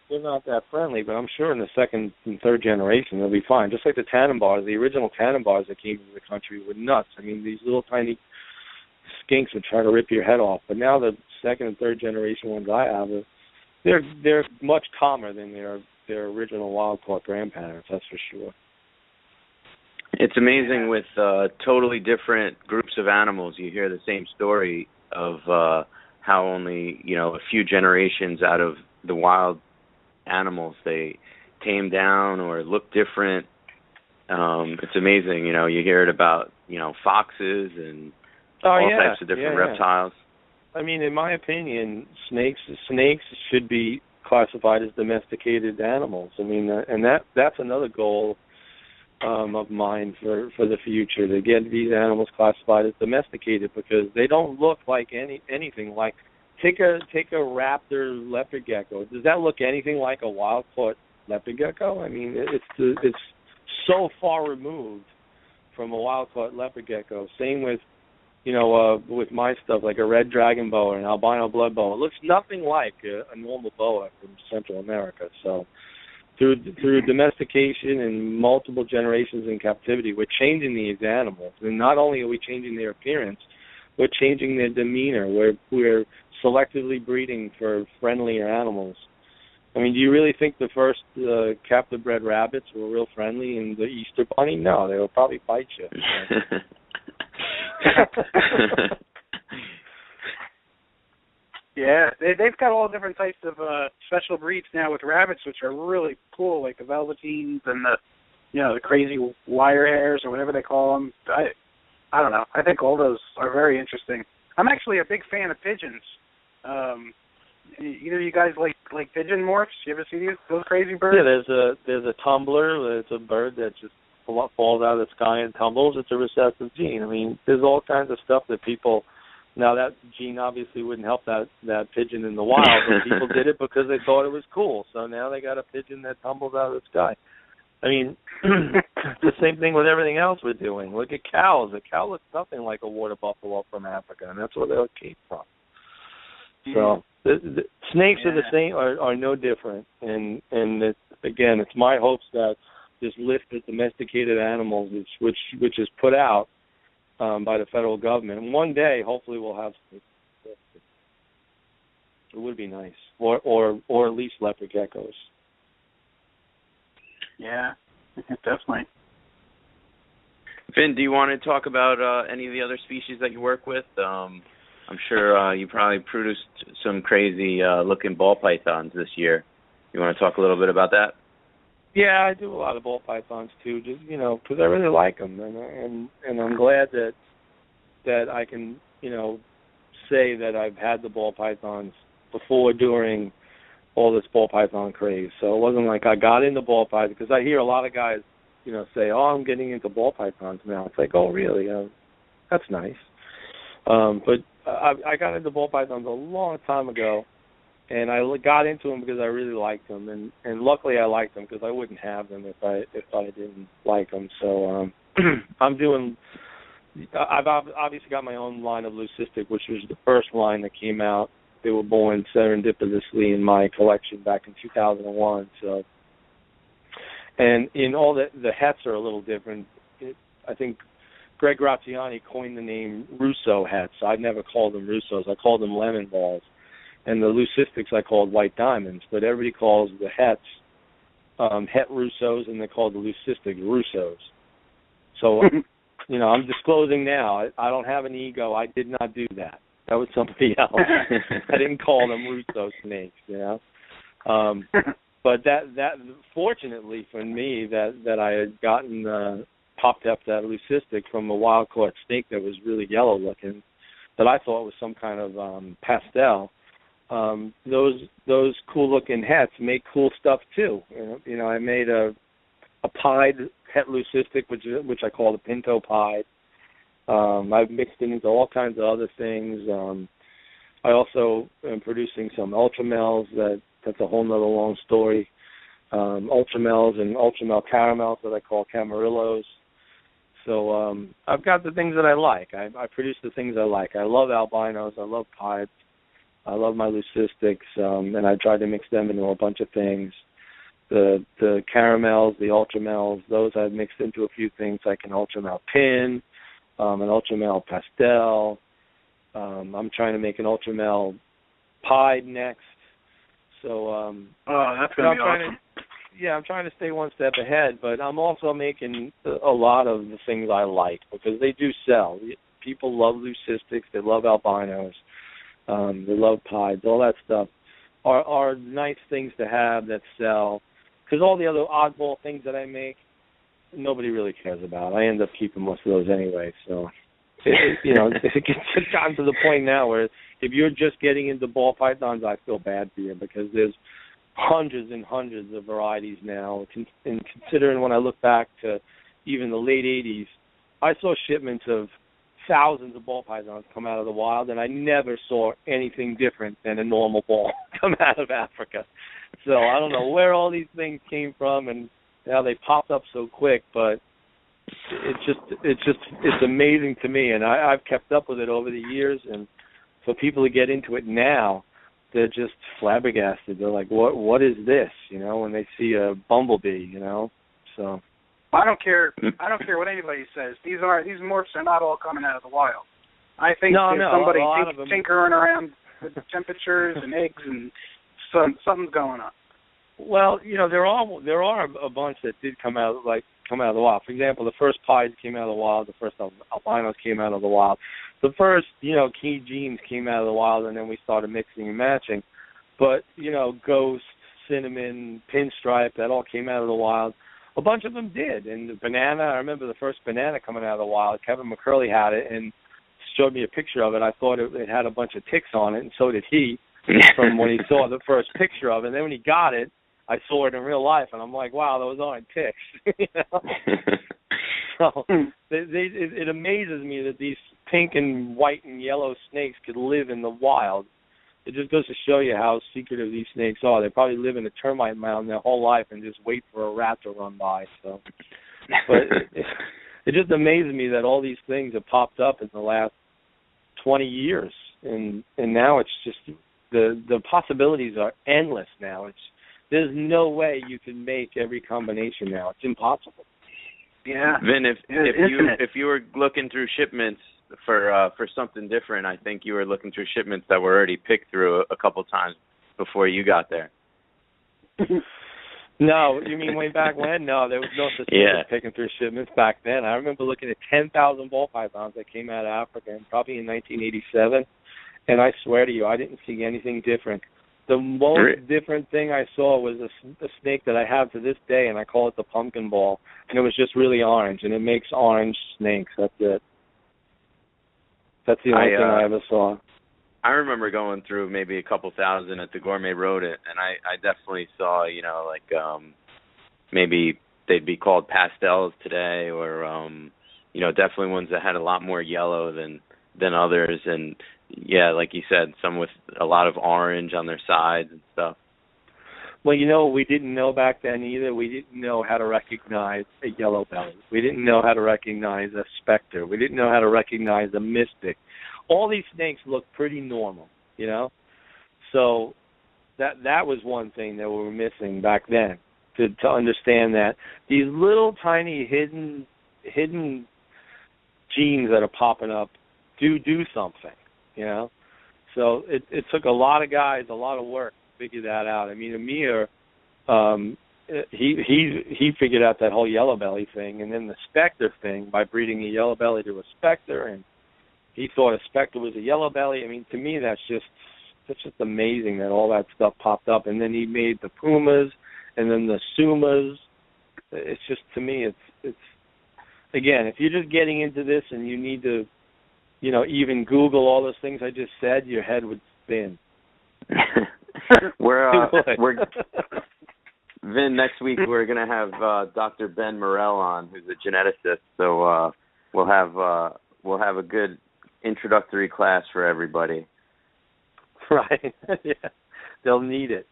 they're not that friendly. But I'm sure in the second and third generation they'll be fine. Just like the Tannenbars, the original Tannenbars that came into the country were nuts. I mean, these little tiny skinks would try to rip your head off. But now the second and third generation ones I have, they're much calmer than their original wild caught grandparents. That's for sure. It's amazing with totally different groups of animals. You hear the same story of how only a few generations out of the wild animals they tame down or look different. It's amazing. You hear it about foxes and all types of different reptiles. I mean, in my opinion, snakes should be classified as domesticated animals. I mean, and that's another goal of mine for the future, to get these animals classified as domesticated, because they don't look like anything like. Take a raptor leopard gecko. Does that look anything like a wild caught leopard gecko? I mean, it's so far removed from a wild caught leopard gecko. Same with with my stuff, like a red dragon boa, an albino blood boa. It looks nothing like a normal boa from Central America. So through domestication and multiple generations in captivity, we're changing these animals. And not only are we changing their appearance, we're changing their demeanor. We're selectively breeding for friendlier animals. I mean, do you really think the first captive bred rabbits were real friendly in the Easter Bunny? No, they would probably bite you. Yeah, they've got all different types of special breeds now with rabbits, which are really cool, like the velveteens and the crazy wire hairs or whatever they call them. I don't know. I think all those are very interesting. I'm actually a big fan of pigeons. Either you guys like pigeon morphs? You ever see those crazy birds? Yeah, there's a tumbler. It's a bird that just falls out of the sky and tumbles. It's a recessive gene. I mean, there's all kinds of stuff that people. Now that gene obviously wouldn't help that pigeon in the wild, but people did it because they thought it was cool. So now they got a pigeon that tumbles out of the sky. I mean, the same thing with everything else we're doing. Look at cows. A cow looks nothing like a water buffalo from Africa, and that's where they came from. So the snakes are the same, are no different. And again, it's my hopes that this list of domesticated animals, which is put out by the federal government, and one day hopefully we'll have snakes. It would be nice, or at least leopard geckos. Yeah, definitely. Finn, do you want to talk about any of the other species that you work with? I'm sure you probably produced some crazy looking ball pythons this year. You want to talk a little bit about that? Yeah, I do a lot of ball pythons too, just because I really like them, and I'm glad that I can say that I've had the ball pythons before, during all this ball python craze. So it wasn't like I got into ball pythons, because I hear a lot of guys say, "Oh, I'm getting into ball pythons now." It's like, oh, really? That's nice. But I got into ball pythons a long time ago, and I got into them because I really liked them, and luckily I liked them, because I wouldn't have them if I didn't like them. So I've obviously got my own line of leucistic, which was the first line that came out. They were born serendipitously in my collection back in 2001. So, and in all the hets are a little different. I think Greg Graziani coined the name Russo hets. I'd never called them Russos. I called them lemon balls. And the leucistics I called white diamonds. But everybody calls the hets het Russos, and they call the leucistics Russos. So I'm disclosing now. I don't have an ego. I did not do that. That was somebody else. I didn't call them Russo snakes, But that fortunately for me that I had gotten popped up that leucistic from a wild caught snake that was really yellow looking, that I thought was some kind of pastel. Those cool looking hets make cool stuff too. I made a pied het leucistic, which I call the pinto pied. I've mixed it into all kinds of other things. I also am producing some ultramels. That's a whole nother long story. Ultramels and ultramel caramels that I call camarillos. So I've got the things that I like. I produce the things I like. I love albinos. I love pieds. I love my leucistics, and I try to mix them into a bunch of things. The caramels, the ultramels, those I've mixed into a few things, like an ultramel pin, an ultramel pastel. I'm trying to make an ultramel pied next. So that's going to be awesome. I'm trying to stay one step ahead, but I'm also making a lot of the things I like because they do sell. People love leucistics. They love albinos. They love pieds. All that stuff are nice things to have that sell, because all the other oddball things that I make, nobody really cares about. I end up keeping most of those anyway. So, it's gotten to the point now where if you're just getting into ball pythons, I feel bad for you, because there's hundreds and hundreds of varieties now. And considering when I look back to even the late 80s, I saw shipments of thousands of ball pythons come out of the wild, and I never saw anything different than a normal ball come out of Africa. So I don't know where all these things came from and how they popped up so quick, but it's amazing to me, and I've kept up with it over the years. And for people to get into it now, they're just flabbergasted. They're like, what is this? When they see a bumblebee, So I don't care what anybody says. These morphs are not all coming out of the wild. I think there's somebody tinkering around with the temperatures and eggs, and something's going on. Well, there are a bunch that did come out of the wild. For example, the first pieds came out of the wild. The first albinos came out of the wild. The first, key genes came out of the wild, and then we started mixing and matching. But, ghost, cinnamon, pinstripe, that all came out of the wild. A bunch of them did. And the banana, I remember the first banana coming out of the wild. Kevin McCurley had it and showed me a picture of it. I thought it had a bunch of ticks on it, and so did he from when he saw the first picture of it. And then when he got it, I saw it in real life, and I'm like, wow, those aren't ticks. So it amazes me that these pink and white and yellow snakes could live in the wild. It just goes to show you how secretive these snakes are. They probably live in a termite mound their whole life and just wait for a rat to run by. So, but it just amazes me that all these things have popped up in the last 20 years, and now it's just the possibilities are endless now. There's no way you can make every combination now. It's impossible. Yeah. Vin, if you were looking through shipments for something different, I think you were looking through shipments that were already picked through a couple times before you got there. No, you mean way back when? No, there was no such thing as picking through shipments back then. I remember looking at 10,000 ball pythons that came out of Africa, probably in 1987, and I swear to you, I didn't see anything different. The most different thing I saw was a snake that I have to this day, and I call it the pumpkin ball, and it was just really orange, and it makes orange snakes. That's it. That's the only thing I ever saw. I remember going through maybe a couple thousand at the Gourmet Rodent, and I definitely saw, maybe they'd be called pastels today, or, definitely ones that had a lot more yellow than others, and like you said, some with a lot of orange on their sides and stuff. Well, we didn't know back then either. We didn't know how to recognize a yellow belly. We didn't know how to recognize a specter. We didn't know how to recognize a mystic. All these snakes look pretty normal, So that was one thing that we were missing back then, to understand that these little tiny hidden genes that are popping up do something. So it took a lot of guys, a lot of work to figure that out. I mean, Amir, he figured out that whole yellow belly thing, and then the specter thing by breeding a yellow belly to a specter, and he thought a specter was a yellow belly. I mean, to me, that's just amazing that all that stuff popped up. And then he made the pumas, and then the sumas. It's just, to me, it's again, if you're just getting into this and you need to, even Google all those things I just said, your head would spin. we're Vin, next week we're going to have Dr. Ben Morell on, who's a geneticist. So we'll have a good introductory class for everybody. Right. Yeah. They'll need it.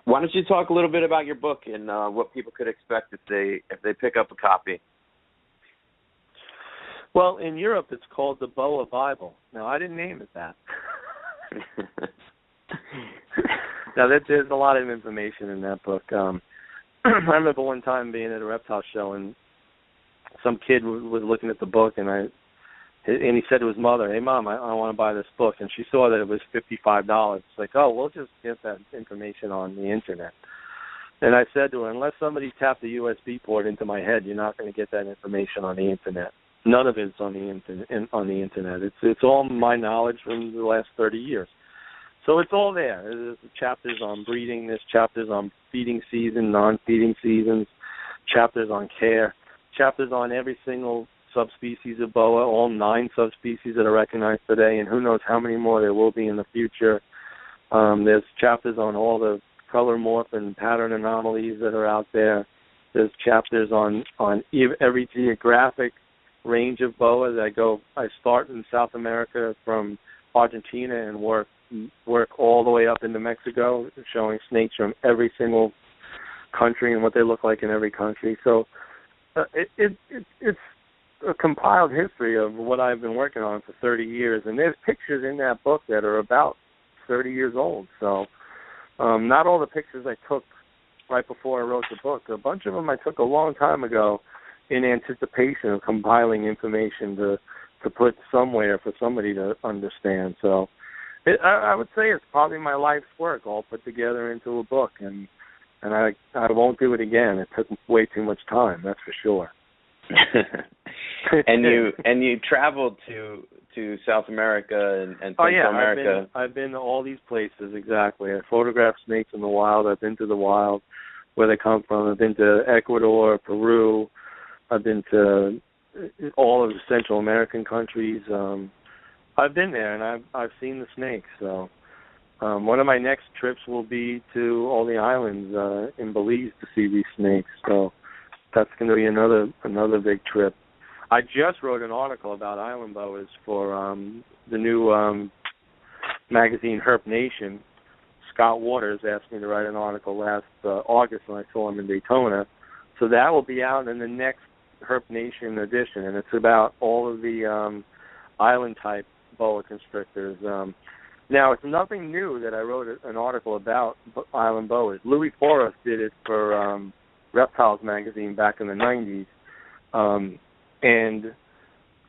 Why don't you talk a little bit about your book and what people could expect if they pick up a copy? Well, in Europe, it's called the Boa Bible. Now, I didn't name it that. Now, there's a lot of information in that book. I remember one time being at a reptile show, and some kid was looking at the book, and he said to his mother, "Hey, Mom, I want to buy this book." And she saw that it was $55. It's like, "Oh, we'll just get that information on the Internet." And I said to her, "Unless somebody tapped the USB port into my head, you're not going to get that information on the Internet. None of it's on the Internet. It's all my knowledge from the last 30 years. So it's all there. There's chapters on breeding, there's chapters on feeding season, non-feeding seasons, chapters on care, chapters on every single subspecies of boa, all 9 subspecies that are recognized today, and who knows how many more there will be in the future. There's chapters on all the color morph and pattern anomalies that are out there. There's chapters on every geographic range of boa that I start in South America from Argentina and work all the way up into Mexico, showing snakes from every single country and what they look like in every country. So it's a compiled history of what I've been working on for 30 years, and there's pictures in that book that are about 30 years old. So not all the pictures I took right before I wrote the book. A bunch of them I took a long time ago in anticipation of compiling information to put somewhere for somebody to understand. So I would say it's probably my life's work all put together into a book, and I won't do it again. It took way too much time, that's for sure. and you traveled to South America and Central America. I've been to all these places, exactly. I photographed snakes in the wild. I've been to the wild where they come from. I've been to Ecuador, Peru. I've been to all of the Central American countries. I've been there, and I've seen the snakes. So one of my next trips will be to all the islands in Belize to see these snakes. So that's going to be another big trip. I just wrote an article about island boas for the new magazine Herp Nation. Scott Waters asked me to write an article last August when I saw him in Daytona. So that will be out in the next Herp Nation edition, and it's about all of the island-type boa constrictors. Now, it's nothing new that I wrote an article about island boas. Louis Forrest did it for Reptiles magazine back in the 90s, and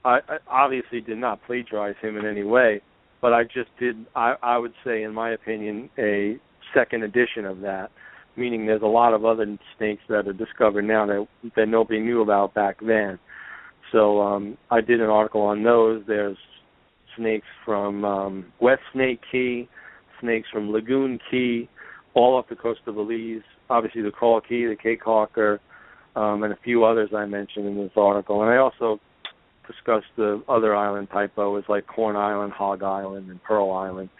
I obviously did not plagiarize him in any way, but I just did, I would say, in my opinion, a second edition of that, meaning there's a lot of other snakes that are discovered now that nobody knew about back then. So I did an article on those. There's snakes from West Snake Key, snakes from Lagoon Key, all up the coast of Belize, obviously the Coral Key, the Cape Hawker, and a few others I mentioned in this article. And I also discussed the other island type boas like Corn Island, Hog Island, and Pearl Island.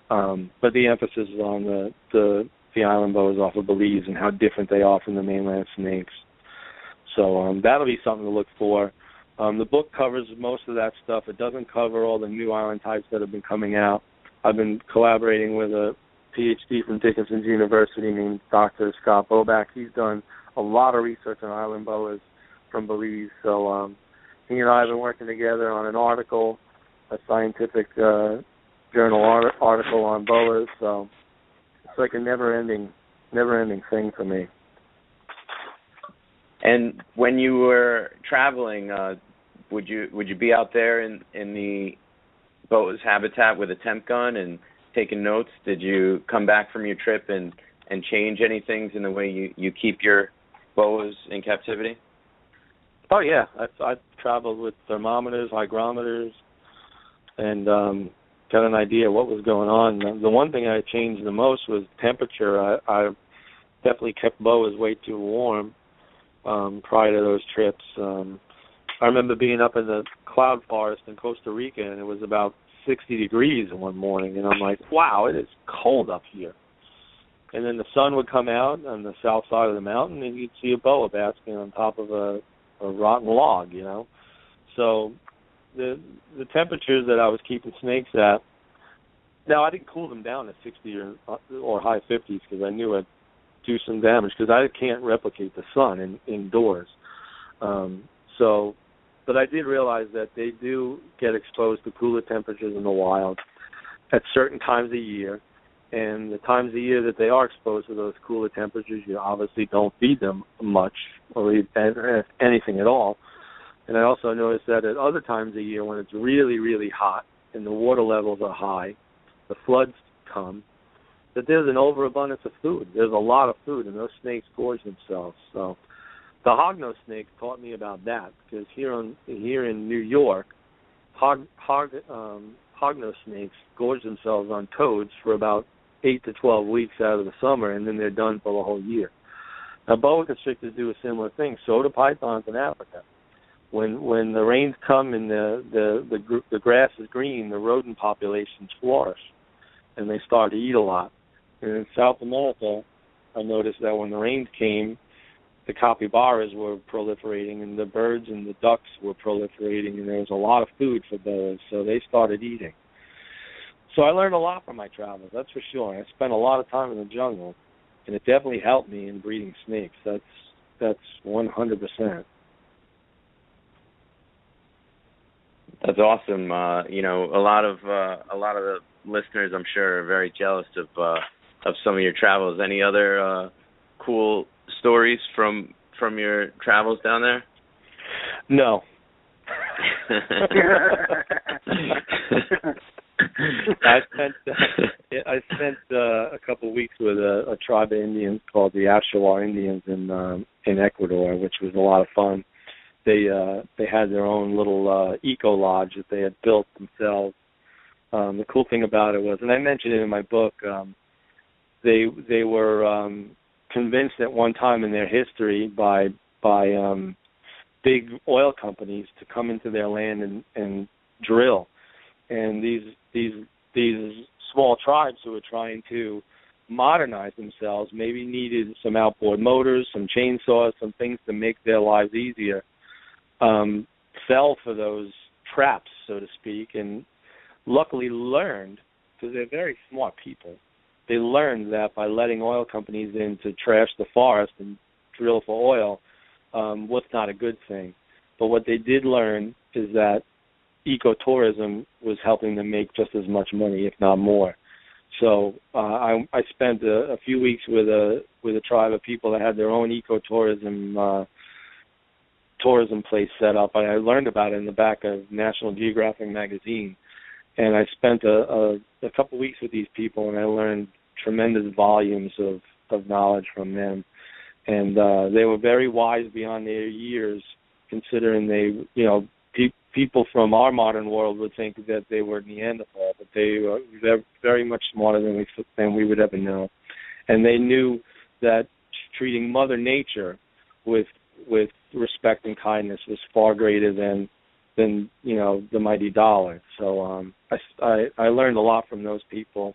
But the emphasis is on the island boas off of Belize and how different they are from the mainland snakes. So that'll be something to look for. The book covers most of that stuff. It doesn't cover all the new island types that have been coming out. I've been collaborating with a PhD from Dickinson University named Dr. Scott Bobak. He's done a lot of research on island boas from Belize. So he and I have been working together on an article, a scientific journal article on boas. So it's like a never-ending thing for me. And when you were traveling, would you be out there in the boa's habitat with a temp gun and taking notes? Did you come back from your trip and change any things in the way you keep your boas in captivity? Oh yeah, I've traveled with thermometers, hygrometers, and got an idea what was going on. The one thing I changed the most was temperature. I definitely kept boas way too warm prior to those trips. I remember being up in the cloud forest in Costa Rica, and it was about 60 degrees one morning, and I'm like, wow, it is cold up here. And then the sun would come out on the south side of the mountain, and you'd see a boa basking on top of a rotten log, you know. So the temperatures that I was keeping snakes at, now I didn't cool them down to 60 or high 50s because I knew I'd do some damage because I can't replicate the sun indoors. But I did realize that they do get exposed to cooler temperatures in the wild at certain times of year. And the times of year that they are exposed to those cooler temperatures, you obviously don't feed them much or anything at all. And I also noticed that at other times of year when it's really, really hot and the water levels are high, the floods come, that there's an overabundance of food. There's a lot of food, and those snakes gorge themselves. So the hognose snake taught me about that because here in New York, hognose snakes gorge themselves on toads for about 8 to 12 weeks out of the summer, and then they're done for the whole year. Now, boa constrictors do a similar thing. So do pythons in Africa. When the rains come and the grass is green, the rodent populations flourish, and they start to eat a lot. And in South America, I noticed that when the rains came, the capybaras were proliferating, and the birds and the ducks were proliferating, and there was a lot of food for boas, so they started eating. So I learned a lot from my travels, that's for sure. I spent a lot of time in the jungle, and it definitely helped me in breeding snakes. That's 100%. That's awesome. A lot of the listeners, I'm sure, are very jealous of some of your travels. Any other cool stories from your travels down there? No. I spent a couple of weeks with a tribe of Indians called the Ashawar Indians in Ecuador, which was a lot of fun. They had their own little eco lodge that they had built themselves. The cool thing about it was, and I mentioned it in my book, they were convinced at one time in their history by big oil companies to come into their land and drill. And these small tribes who were trying to modernize themselves maybe needed some outboard motors, some chainsaws, some things to make their lives easier, fell for those traps, so to speak, and luckily learned, because they're very smart people, they learned that by letting oil companies in to trash the forest and drill for oil was not a good thing. But what they did learn is that ecotourism was helping them make just as much money, if not more. So I spent a few weeks with a tribe of people that had their own ecotourism tourism place set up. I learned about it in the back of National Geographic magazine, and I spent a couple weeks with these people, and I learned tremendous volumes of knowledge from them. And they were very wise beyond their years, considering people from our modern world would think that they were Neanderthal, but they're very much smarter than we would ever know. And they knew that treating Mother Nature with respect and kindness was far greater than the mighty dollar. So I learned a lot from those people,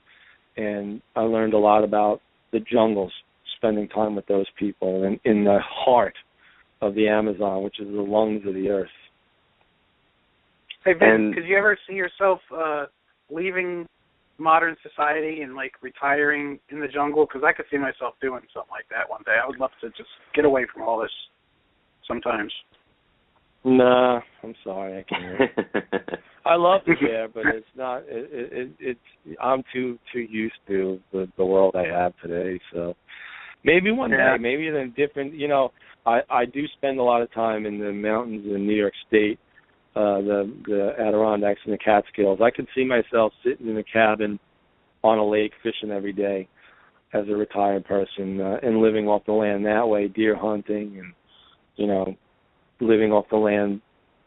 and I learned a lot about the jungles, spending time with those people, and in the heart of the Amazon, which is the lungs of the earth. Hey, Vin, could you ever see yourself leaving modern society and, retiring in the jungle? Because I could see myself doing something like that one day. I would love to just get away from all this sometimes. Nah, I'm sorry, I can't. I love it there, but it's not. It's I'm too used to the world I have today. So maybe one day, maybe in a different. I do spend a lot of time in the mountains in New York State, the Adirondacks and the Catskills. I could see myself sitting in a cabin on a lake fishing every day as a retired person and living off the land that way, deer hunting and, living off the land,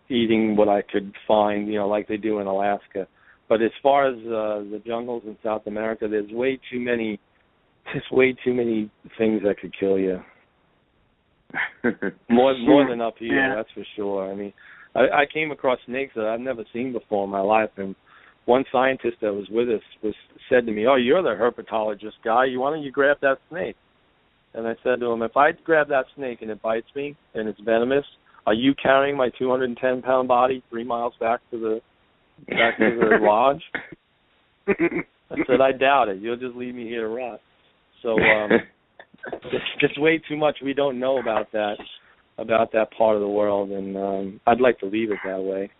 eating what I could find, like they do in Alaska. But as far as the jungles in South America, there's way too many things that could kill you. more than up here, that's for sure. I mean, I came across snakes that I've never seen before in my life, and one scientist that was with us said to me, "Oh, you're the herpetologist guy. Why don't you grab that snake?" And I said to him, "If I grab that snake and it bites me and it's venomous, are you carrying my 210-pound body 3 miles back to the lodge?" I said, "I doubt it. You'll just leave me here to rot." So there's just way too much we don't know about that part of the world, and I'd like to leave it that way.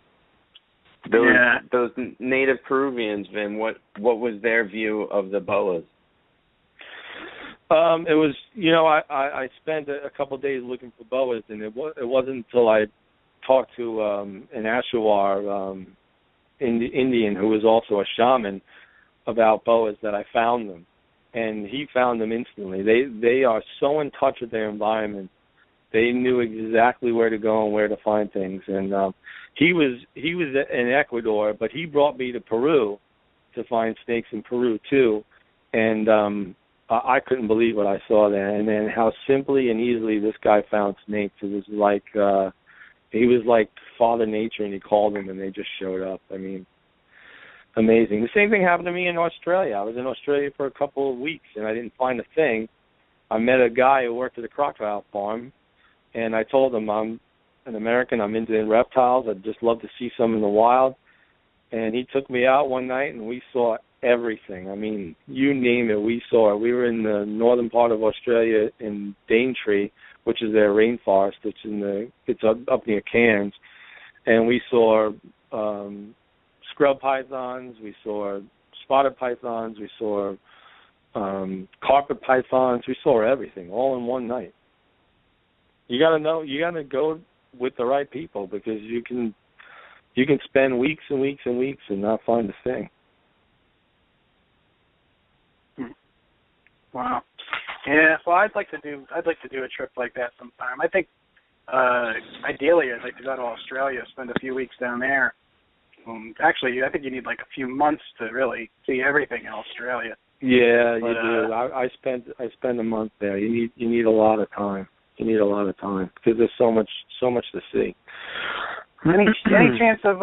Those native Peruvians, Vin, what was their view of the boas? It was, I spent a couple of days looking for boas, and it wasn't until I talked to an Ashawar Indian who was also a shaman about boas that I found them, and he found them instantly. They are so in touch with their environment. They knew exactly where to go and where to find things, and he was in Ecuador, but he brought me to Peru to find snakes in Peru too, and I couldn't believe what I saw there, and then how simply and easily this guy found snakes. It was like he was like Father Nature, and he called them, and they just showed up. I mean, amazing. The same thing happened to me in Australia. I was in Australia for a couple of weeks, and I didn't find a thing. I met a guy who worked at a crocodile farm, and I told him I'm an American. I'm into reptiles. I'd just love to see some in the wild. And he took me out one night, and we saw everything. I mean, you name it, we saw it. We were in the northern part of Australia in Daintree, which is their rainforest. It's up near Cairns, and we saw scrub pythons, we saw spotted pythons, we saw carpet pythons. We saw everything all in one night. You gotta go with the right people, because you can spend weeks and weeks and weeks and not find a thing. Wow. Yeah, well, I'd like to do a trip like that sometime. I think ideally I'd like to go to Australia, spend a few weeks down there. Actually, I think you need like a few months to really see everything in Australia. Yeah, you do. I spent a month there. You need a lot of time. You need a lot of time because there's so much to see. Any chance of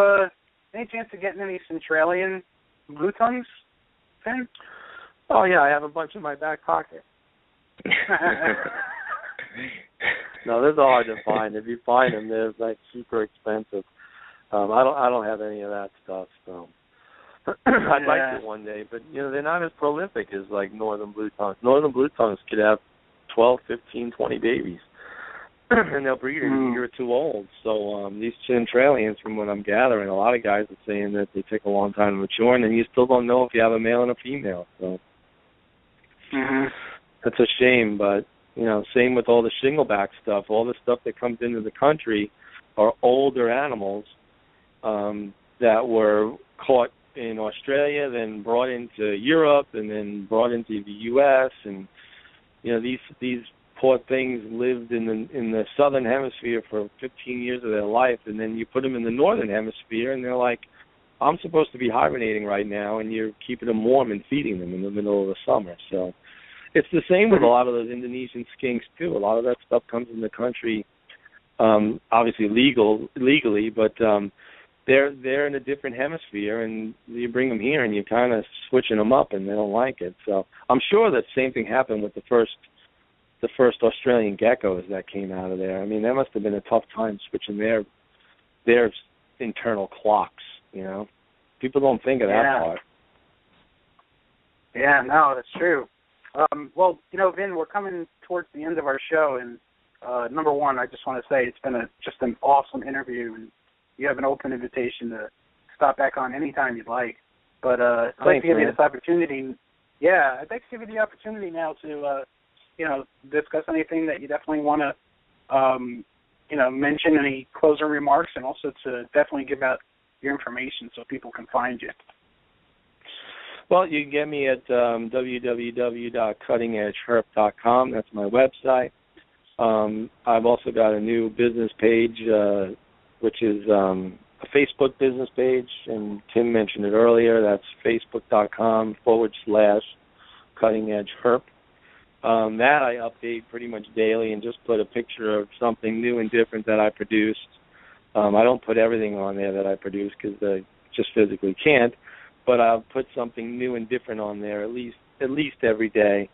getting any Centralian blue tongues, Finn? Oh yeah, I have a bunch in my back pocket. No, they're hard to find. If you find them, they're like super expensive. I don't have any of that stuff, so I'd like to one day, but they're not as prolific as like northern blue tongues. Northern blue tongues could have 12, 15, 20 babies, and they'll breed a year or two old. So these Centralians, from what I'm gathering, a lot of guys are saying that they take a long time to mature, and then you still don't know if you have a male and a female. So that's a shame, but same with all the shingleback stuff. All the stuff that comes into the country are older animals that were caught in Australia, then brought into Europe, and then brought into the U.S. And these poor things lived in the southern hemisphere for 15 years of their life, and then you put them in the northern hemisphere, and they're like, I'm supposed to be hibernating right now, and you're keeping them warm and feeding them in the middle of the summer. So it's the same with a lot of those Indonesian skinks too. A lot of that stuff comes in the country, obviously legally, but they're in a different hemisphere, and you bring them here, and you're kind of switching them up, and they don't like it. So I'm sure that same thing happened with the first Australian geckos that came out of there. I mean, that must have been a tough time switching their internal clocks. People don't think of that part. Yeah, no, that's true. Well, Vin, we're coming towards the end of our show, and number one, I just want to say it's been just an awesome interview, and you have an open invitation to stop back on anytime you'd like. But I'd like to give you this opportunity. Yeah, I'd like to give you the opportunity now to, discuss anything that you definitely want to, mention, any closing remarks, and also to definitely give out your information so people can find you. Well, you can get me at www.cuttingedgeherp.com. That's my website. I've also got a new business page, which is a Facebook business page, and Tim mentioned it earlier. That's facebook.com/cuttingedgeherp. That I update pretty much daily and just put a picture of something new and different that I produced. I don't put everything on there that I produce because I just physically can't, but I'll put something new and different on there at least every day.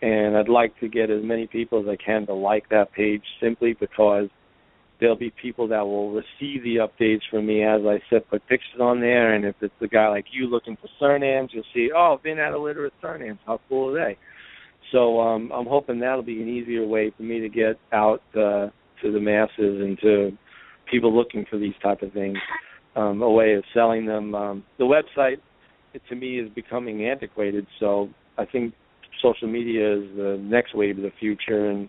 And I'd like to get as many people as I can to like that page, simply because there'll be people that will receive the updates from me as I put pictures on there. And if it's a guy like you looking for surnames, you'll see, oh, Vin had illiterate surnames. How cool are they? So I'm hoping that'll be an easier way for me to get out to the masses and to people looking for these type of things, a way of selling them. The website, to me, is becoming antiquated, so I think social media is the next wave of the future, and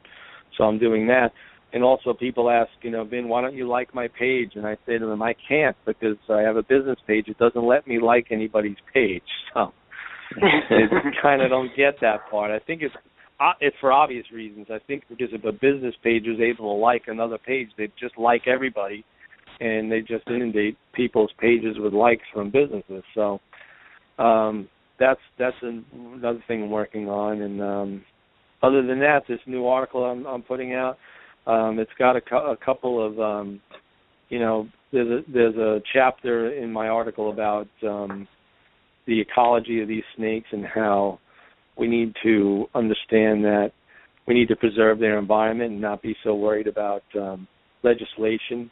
so I'm doing that. And also people ask, Vin, why don't you like my page? And I say to them, I can't, because I have a business page. It doesn't let me like anybody's page, so I kind of don't get that part. I think it's for obvious reasons. I think because if a business page is able to like another page, they just like everybody, and they just inundate people's pages with likes from businesses. So that's another thing I'm working on. And other than that, this new article I'm putting out, it's got a couple of there's a chapter in my article about the ecology of these snakes and how we need to understand that we need to preserve their environment and not be so worried about legislation.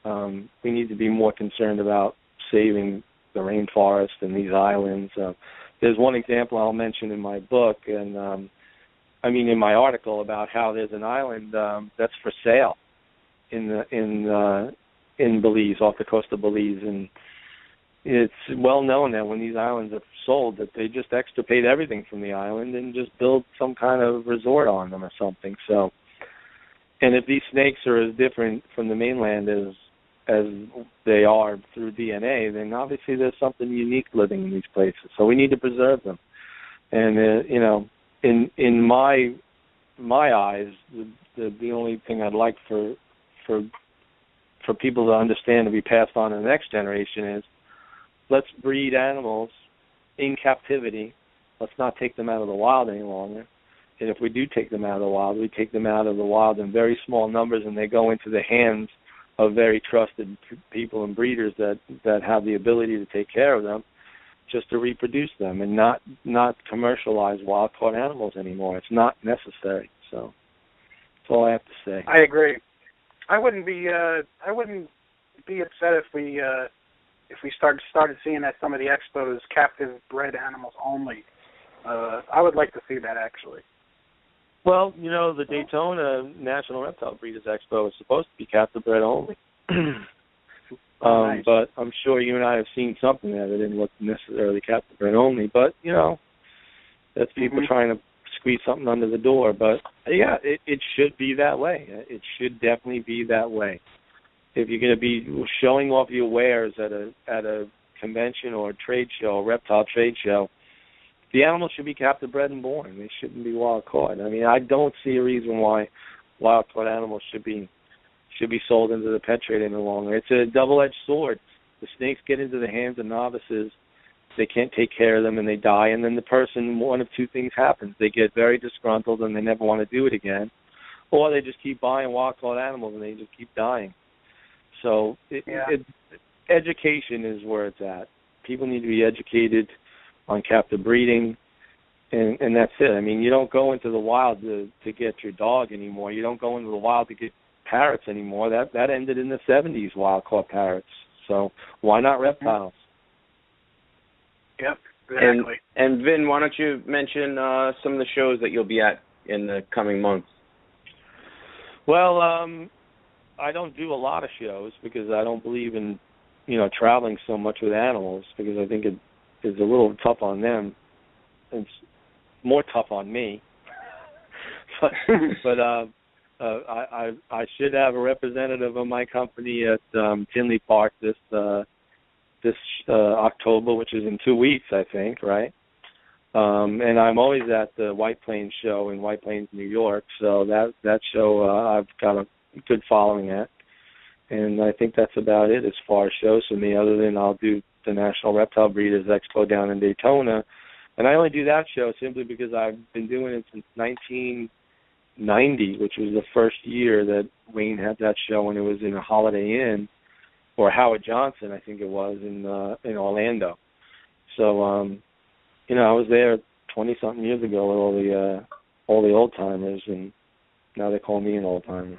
We need to be more concerned about saving the rainforest and these islands. There's one example I'll mention in my book, and in my article, about how there's an island that's for sale in Belize, off the coast of Belize, and it's well known that when these islands are sold, that they just extirpate everything from the island and just build some kind of resort on them or something. So, and if these snakes are as different from the mainland as they are through DNA, then obviously there's something unique living in these places. So we need to preserve them. And in my eyes, the only thing I'd like for people to understand, to be passed on to the next generation, is let's breed animals in captivity. Let's not take them out of the wild any longer. And if we do take them out of the wild, we take them out of the wild in very small numbers, and they go into the hands of very trusted people and breeders that have the ability to take care of them, just to reproduce them, and not commercialize wild-caught animals anymore. It's not necessary. So that's all I have to say. I agree. I wouldn't be upset if we started seeing at some of the expos captive bred animals only. I would like to see that, actually. Well, the Daytona National Reptile Breeders Expo is supposed to be captive bred only. Nice. But I'm sure you and I have seen something there that didn't look necessarily captive bred only. But, that's people trying to squeeze something under the door. But, yeah, it should be that way. It should definitely be that way. If you're going to be showing off your wares at a convention or a trade show, a reptile trade show, the animals should be captive bred and born. They shouldn't be wild caught. I don't see a reason why wild caught animals should be sold into the pet trade any longer. It's a double-edged sword. The snakes get into the hands of novices, they can't take care of them, and they die. And then the person, one of two things happens: they get very disgruntled and they never want to do it again, or they just keep buying wild caught animals and they just keep dying. So education is where it's at. People need to be educated on captive breeding, and that's it. You don't go into the wild to get your dog anymore. You don't go into the wild to get parrots anymore. That ended in the 70s, wild-caught parrots. So why not reptiles? Yep, exactly. And Vin, why don't you mention some of the shows that you'll be at in the coming months? Well, I don't do a lot of shows because I don't believe in, traveling so much with animals, because I think it is a little tough on them. It's more tough on me. but I should have a representative of my company at Tinley Park this October, which is in 2 weeks, I think, right? And I'm always at the White Plains show in White Plains, New York. So that show I've got a good following at. And I think that's about it as far as shows for me, other than I'll do the National Reptile Breeders Expo down in Daytona. And I only do that show simply because I've been doing it since 1990, which was the first year that Wayne had that show, and it was in a Holiday Inn, or Howard Johnson, I think it was, in Orlando. So, I was there 20-something years ago with all the old-timers, and now they call me an old-timer.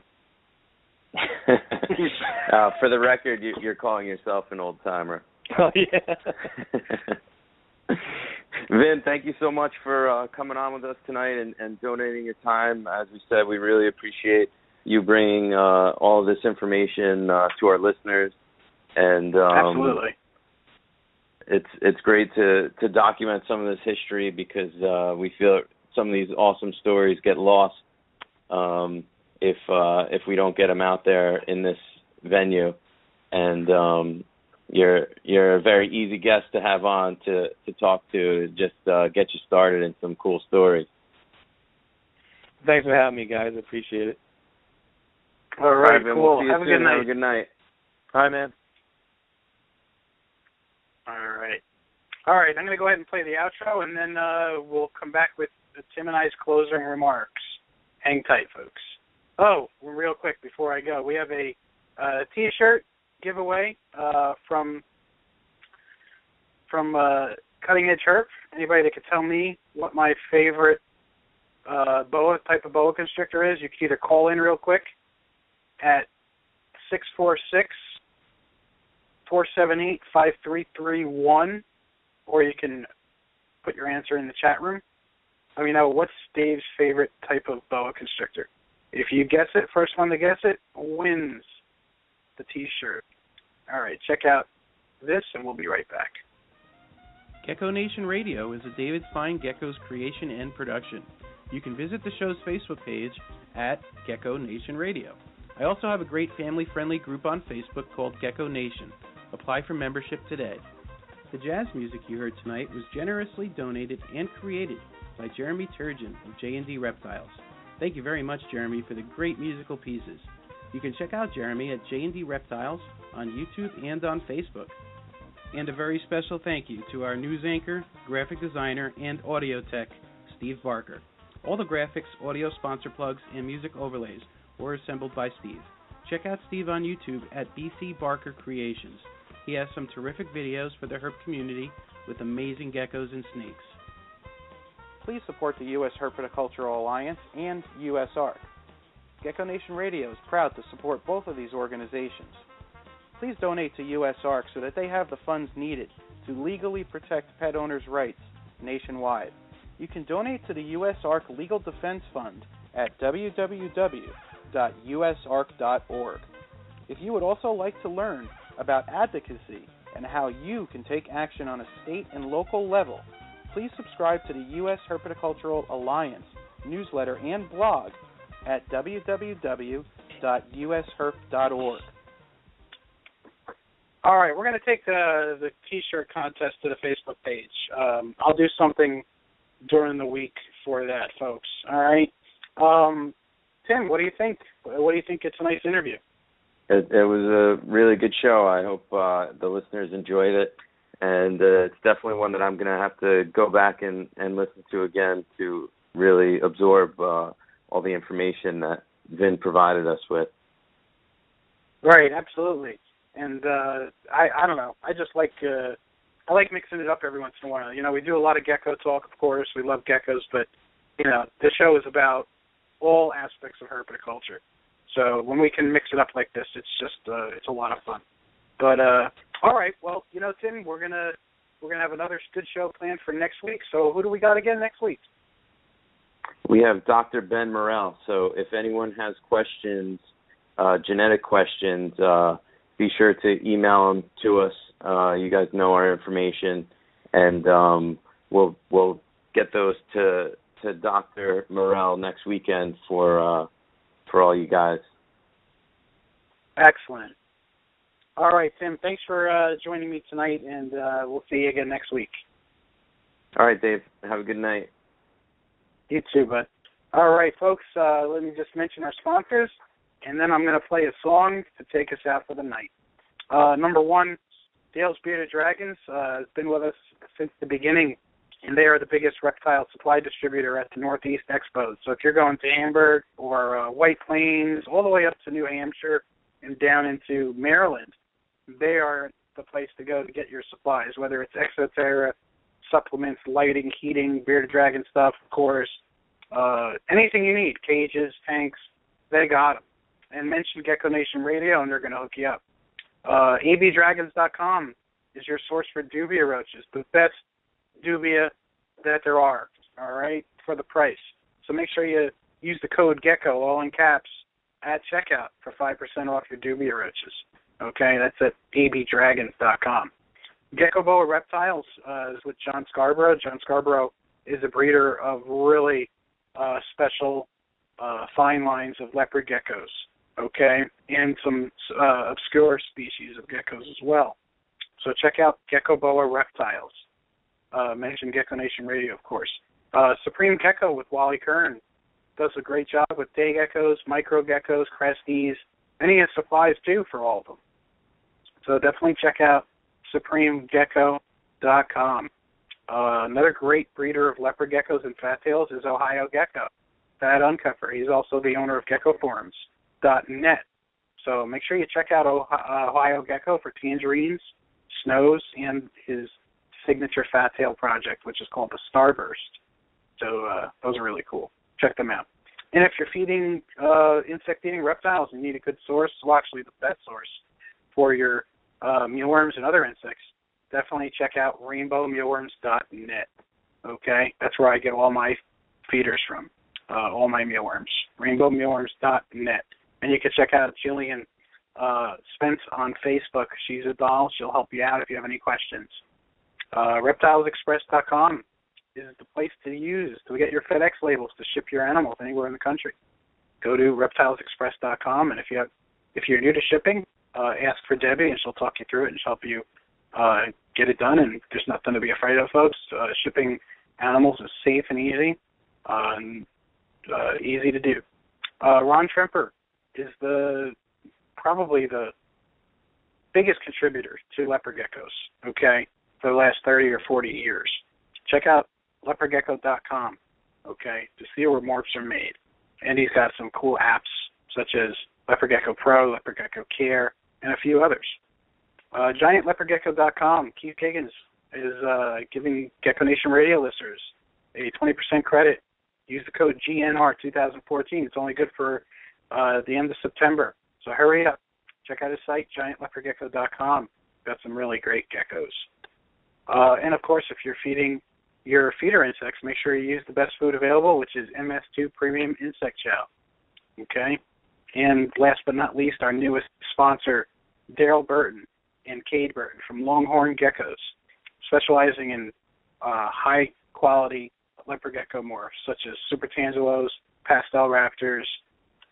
For the record, you're calling yourself an old-timer. Oh, yeah. Vin, thank you so much for coming on with us tonight and donating your time. As we said, we really appreciate you bringing all of this information to our listeners. And absolutely, it's great to document some of this history, because we feel some of these awesome stories get lost if we don't get them out there in this venue. And you're a very easy guest to have on to talk to, just get you started in some cool stories. Thanks for having me, guys. I appreciate it. All right, Vin, cool. We'll see you Have a soon. good night. Have a good night. Hi, man. All right. I'm going to go ahead and play the outro, and then we'll come back with Tim and I's closing remarks. Hang tight, folks. Oh, real quick before I go, we have a T-shirt giveaway from Cutting Edge Herp. Anybody that could tell me what my favorite type of boa constrictor is, you can either call in real quick at 646-478-5331, or you can put your answer in the chat room. Let me know what's Dave's favorite type of boa constrictor. If you guess it, first one to guess it wins the T-shirt. All right, check out this, and we'll be right back. Gecko Nation Radio is a David Fine Gecko's creation and production. You can visit the show's Facebook page at Gecko Nation Radio. I also have a great family-friendly group on Facebook called Gecko Nation. Apply for membership today. The jazz music you heard tonight was generously donated and created by Jeremy Turgeon of J&D Reptiles. Thank you very much, Jeremy, for the great musical pieces. You can check out Jeremy at J&D Reptiles on YouTube and on Facebook. And a very special thank you to our news anchor, graphic designer, and audio tech, Steve Barker. All the graphics, audio sponsor plugs, and music overlays were assembled by Steve. Check out Steve on YouTube at BC Barker Creations. He has some terrific videos for the herp community with amazing geckos and snakes. Please support the U.S. Herpetocultural Alliance and USARC. Gecko Nation Radio is proud to support both of these organizations. Please donate to USARC so that they have the funds needed to legally protect pet owners' rights nationwide. You can donate to the USARC Legal Defense Fund at www.usarc.org. If you would also like to learn about advocacy and how you can take action on a state and local level, please subscribe to the U.S. Herpetocultural Alliance newsletter and blog at www.usherp.org. All right, we're going to take the T-shirt contest to the Facebook page. I'll do something during the week for that, folks. All right. Tim, what do you think? What do you think? It's a nice interview. It was a really good show. I hope the listeners enjoyed it. And it's definitely one that I'm going to have to go back and listen to again to really absorb all the information that Vin provided us with. Right, absolutely. And I don't know. I just like I like mixing it up every once in a while. You know, we do a lot of gecko talk, of course. We love geckos, but you know, this show is about all aspects of herpetoculture. So when we can mix it up like this, it's just it's a lot of fun. But all right, well, you know, Tim, we're gonna have another good show planned for next week. So who do we got again next week? We have Dr. Ben Morrell. So if anyone has questions, genetic questions, be sure to email them to us. You guys know our information, and we'll get those to Dr. Morrell next weekend for all you guys. Excellent. All right, Tim, thanks for joining me tonight, and we'll see you again next week. All right, Dave. Have a good night. You too, bud. All right, folks, let me just mention our sponsors, and then I'm going to play a song to take us out for the night. Number one, Dale's Bearded Dragons has been with us since the beginning, and they are the biggest reptile supply distributor at the Northeast Expos. So if you're going to Hamburg or White Plains, all the way up to New Hampshire and down into Maryland, they are the place to go to get your supplies, whether it's Exoterra, supplements, lighting, heating, Bearded Dragon stuff, of course, anything you need, cages, tanks, they got them. And mention Gecko Nation Radio, and they're going to hook you up. abdragons.com is your source for dubia roaches, the best dubia that there are, all right, for the price. So make sure you use the code GECKO, all in caps, at checkout for 5% off your dubia roaches. Okay, that's at abdragons.com. Gecko Boa Reptiles is with John Scarborough. John Scarborough is a breeder of really special fine lines of leopard geckos, okay, and some obscure species of geckos as well. So check out Gecko Boa Reptiles. Mention Gecko Nation Radio, of course. Supreme Gecko with Wally Kern does a great job with day geckos, micro geckos, cresties, and he has supplies too for all of them. So definitely check out supremegecko.com. Another great breeder of leopard geckos and fat tails is Ohio Gecko, Thad Uncover. He's also the owner of geckoforums.net. So make sure you check out Ohio Gecko for tangerines, snows, and his signature fat tail project, which is called the Starburst. So those are really cool. Check them out. And if you're feeding insect-eating reptiles and need a good source, well, actually the best source for your mealworms and other insects, definitely check out rainbowmealworms.net. Okay? That's where I get all my feeders from, all my mealworms. rainbowmealworms.net. And you can check out Jillian Spence on Facebook. She's a doll. She'll help you out if you have any questions. ReptilesExpress.com is the place to use to get your FedEx labels to ship your animals anywhere in the country. Go to ReptilesExpress.com, and if you're new to shipping, ask for Debbie, and she'll talk you through it and she'll help you get it done. And there's nothing to be afraid of, folks. Shipping animals is safe and easy, easy to do. Ron Tremper is probably the biggest contributor to leopard geckos, okay, for the last 30 or 40 years. Check out leopardgecko.com, okay, to see where morphs are made. And he's got some cool apps such as Leopard Gecko Pro, Leopard Gecko Care, and a few others. GiantLeopardGecko.com, Keith Higgins is giving Gecko Nation Radio listeners a 20% credit. Use the code GNR2014. It's only good for the end of September. So hurry up. Check out his site, GiantLeopardGecko.com. Got some really great geckos. And, of course, if you're feeding your feeder insects, make sure you use the best food available, which is MS2 Premium Insect Chow. Okay? And last but not least, our newest sponsor, Daryl Burton and Cade Burton from Longhorn Geckos, specializing in high-quality leopard gecko morphs, such as super tangelos, pastel raptors,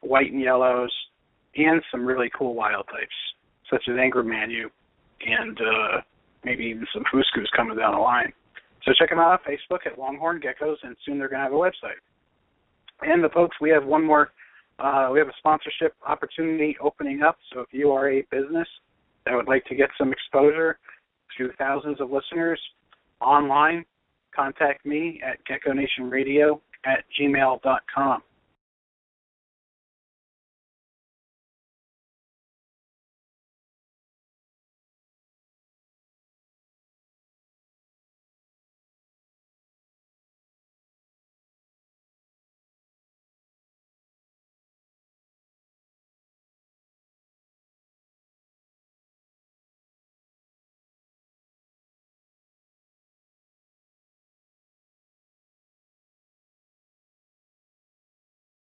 white and yellows, and some really cool wild types, such as Angry Manu and maybe even some Fuscus coming down the line. So check them out on Facebook at Longhorn Geckos, and soon they're going to have a website. And the folks, we have one more. We have a sponsorship opportunity opening up. So if you are a business that would like to get some exposure to thousands of listeners online, contact me at geckonationradio@gmail.com.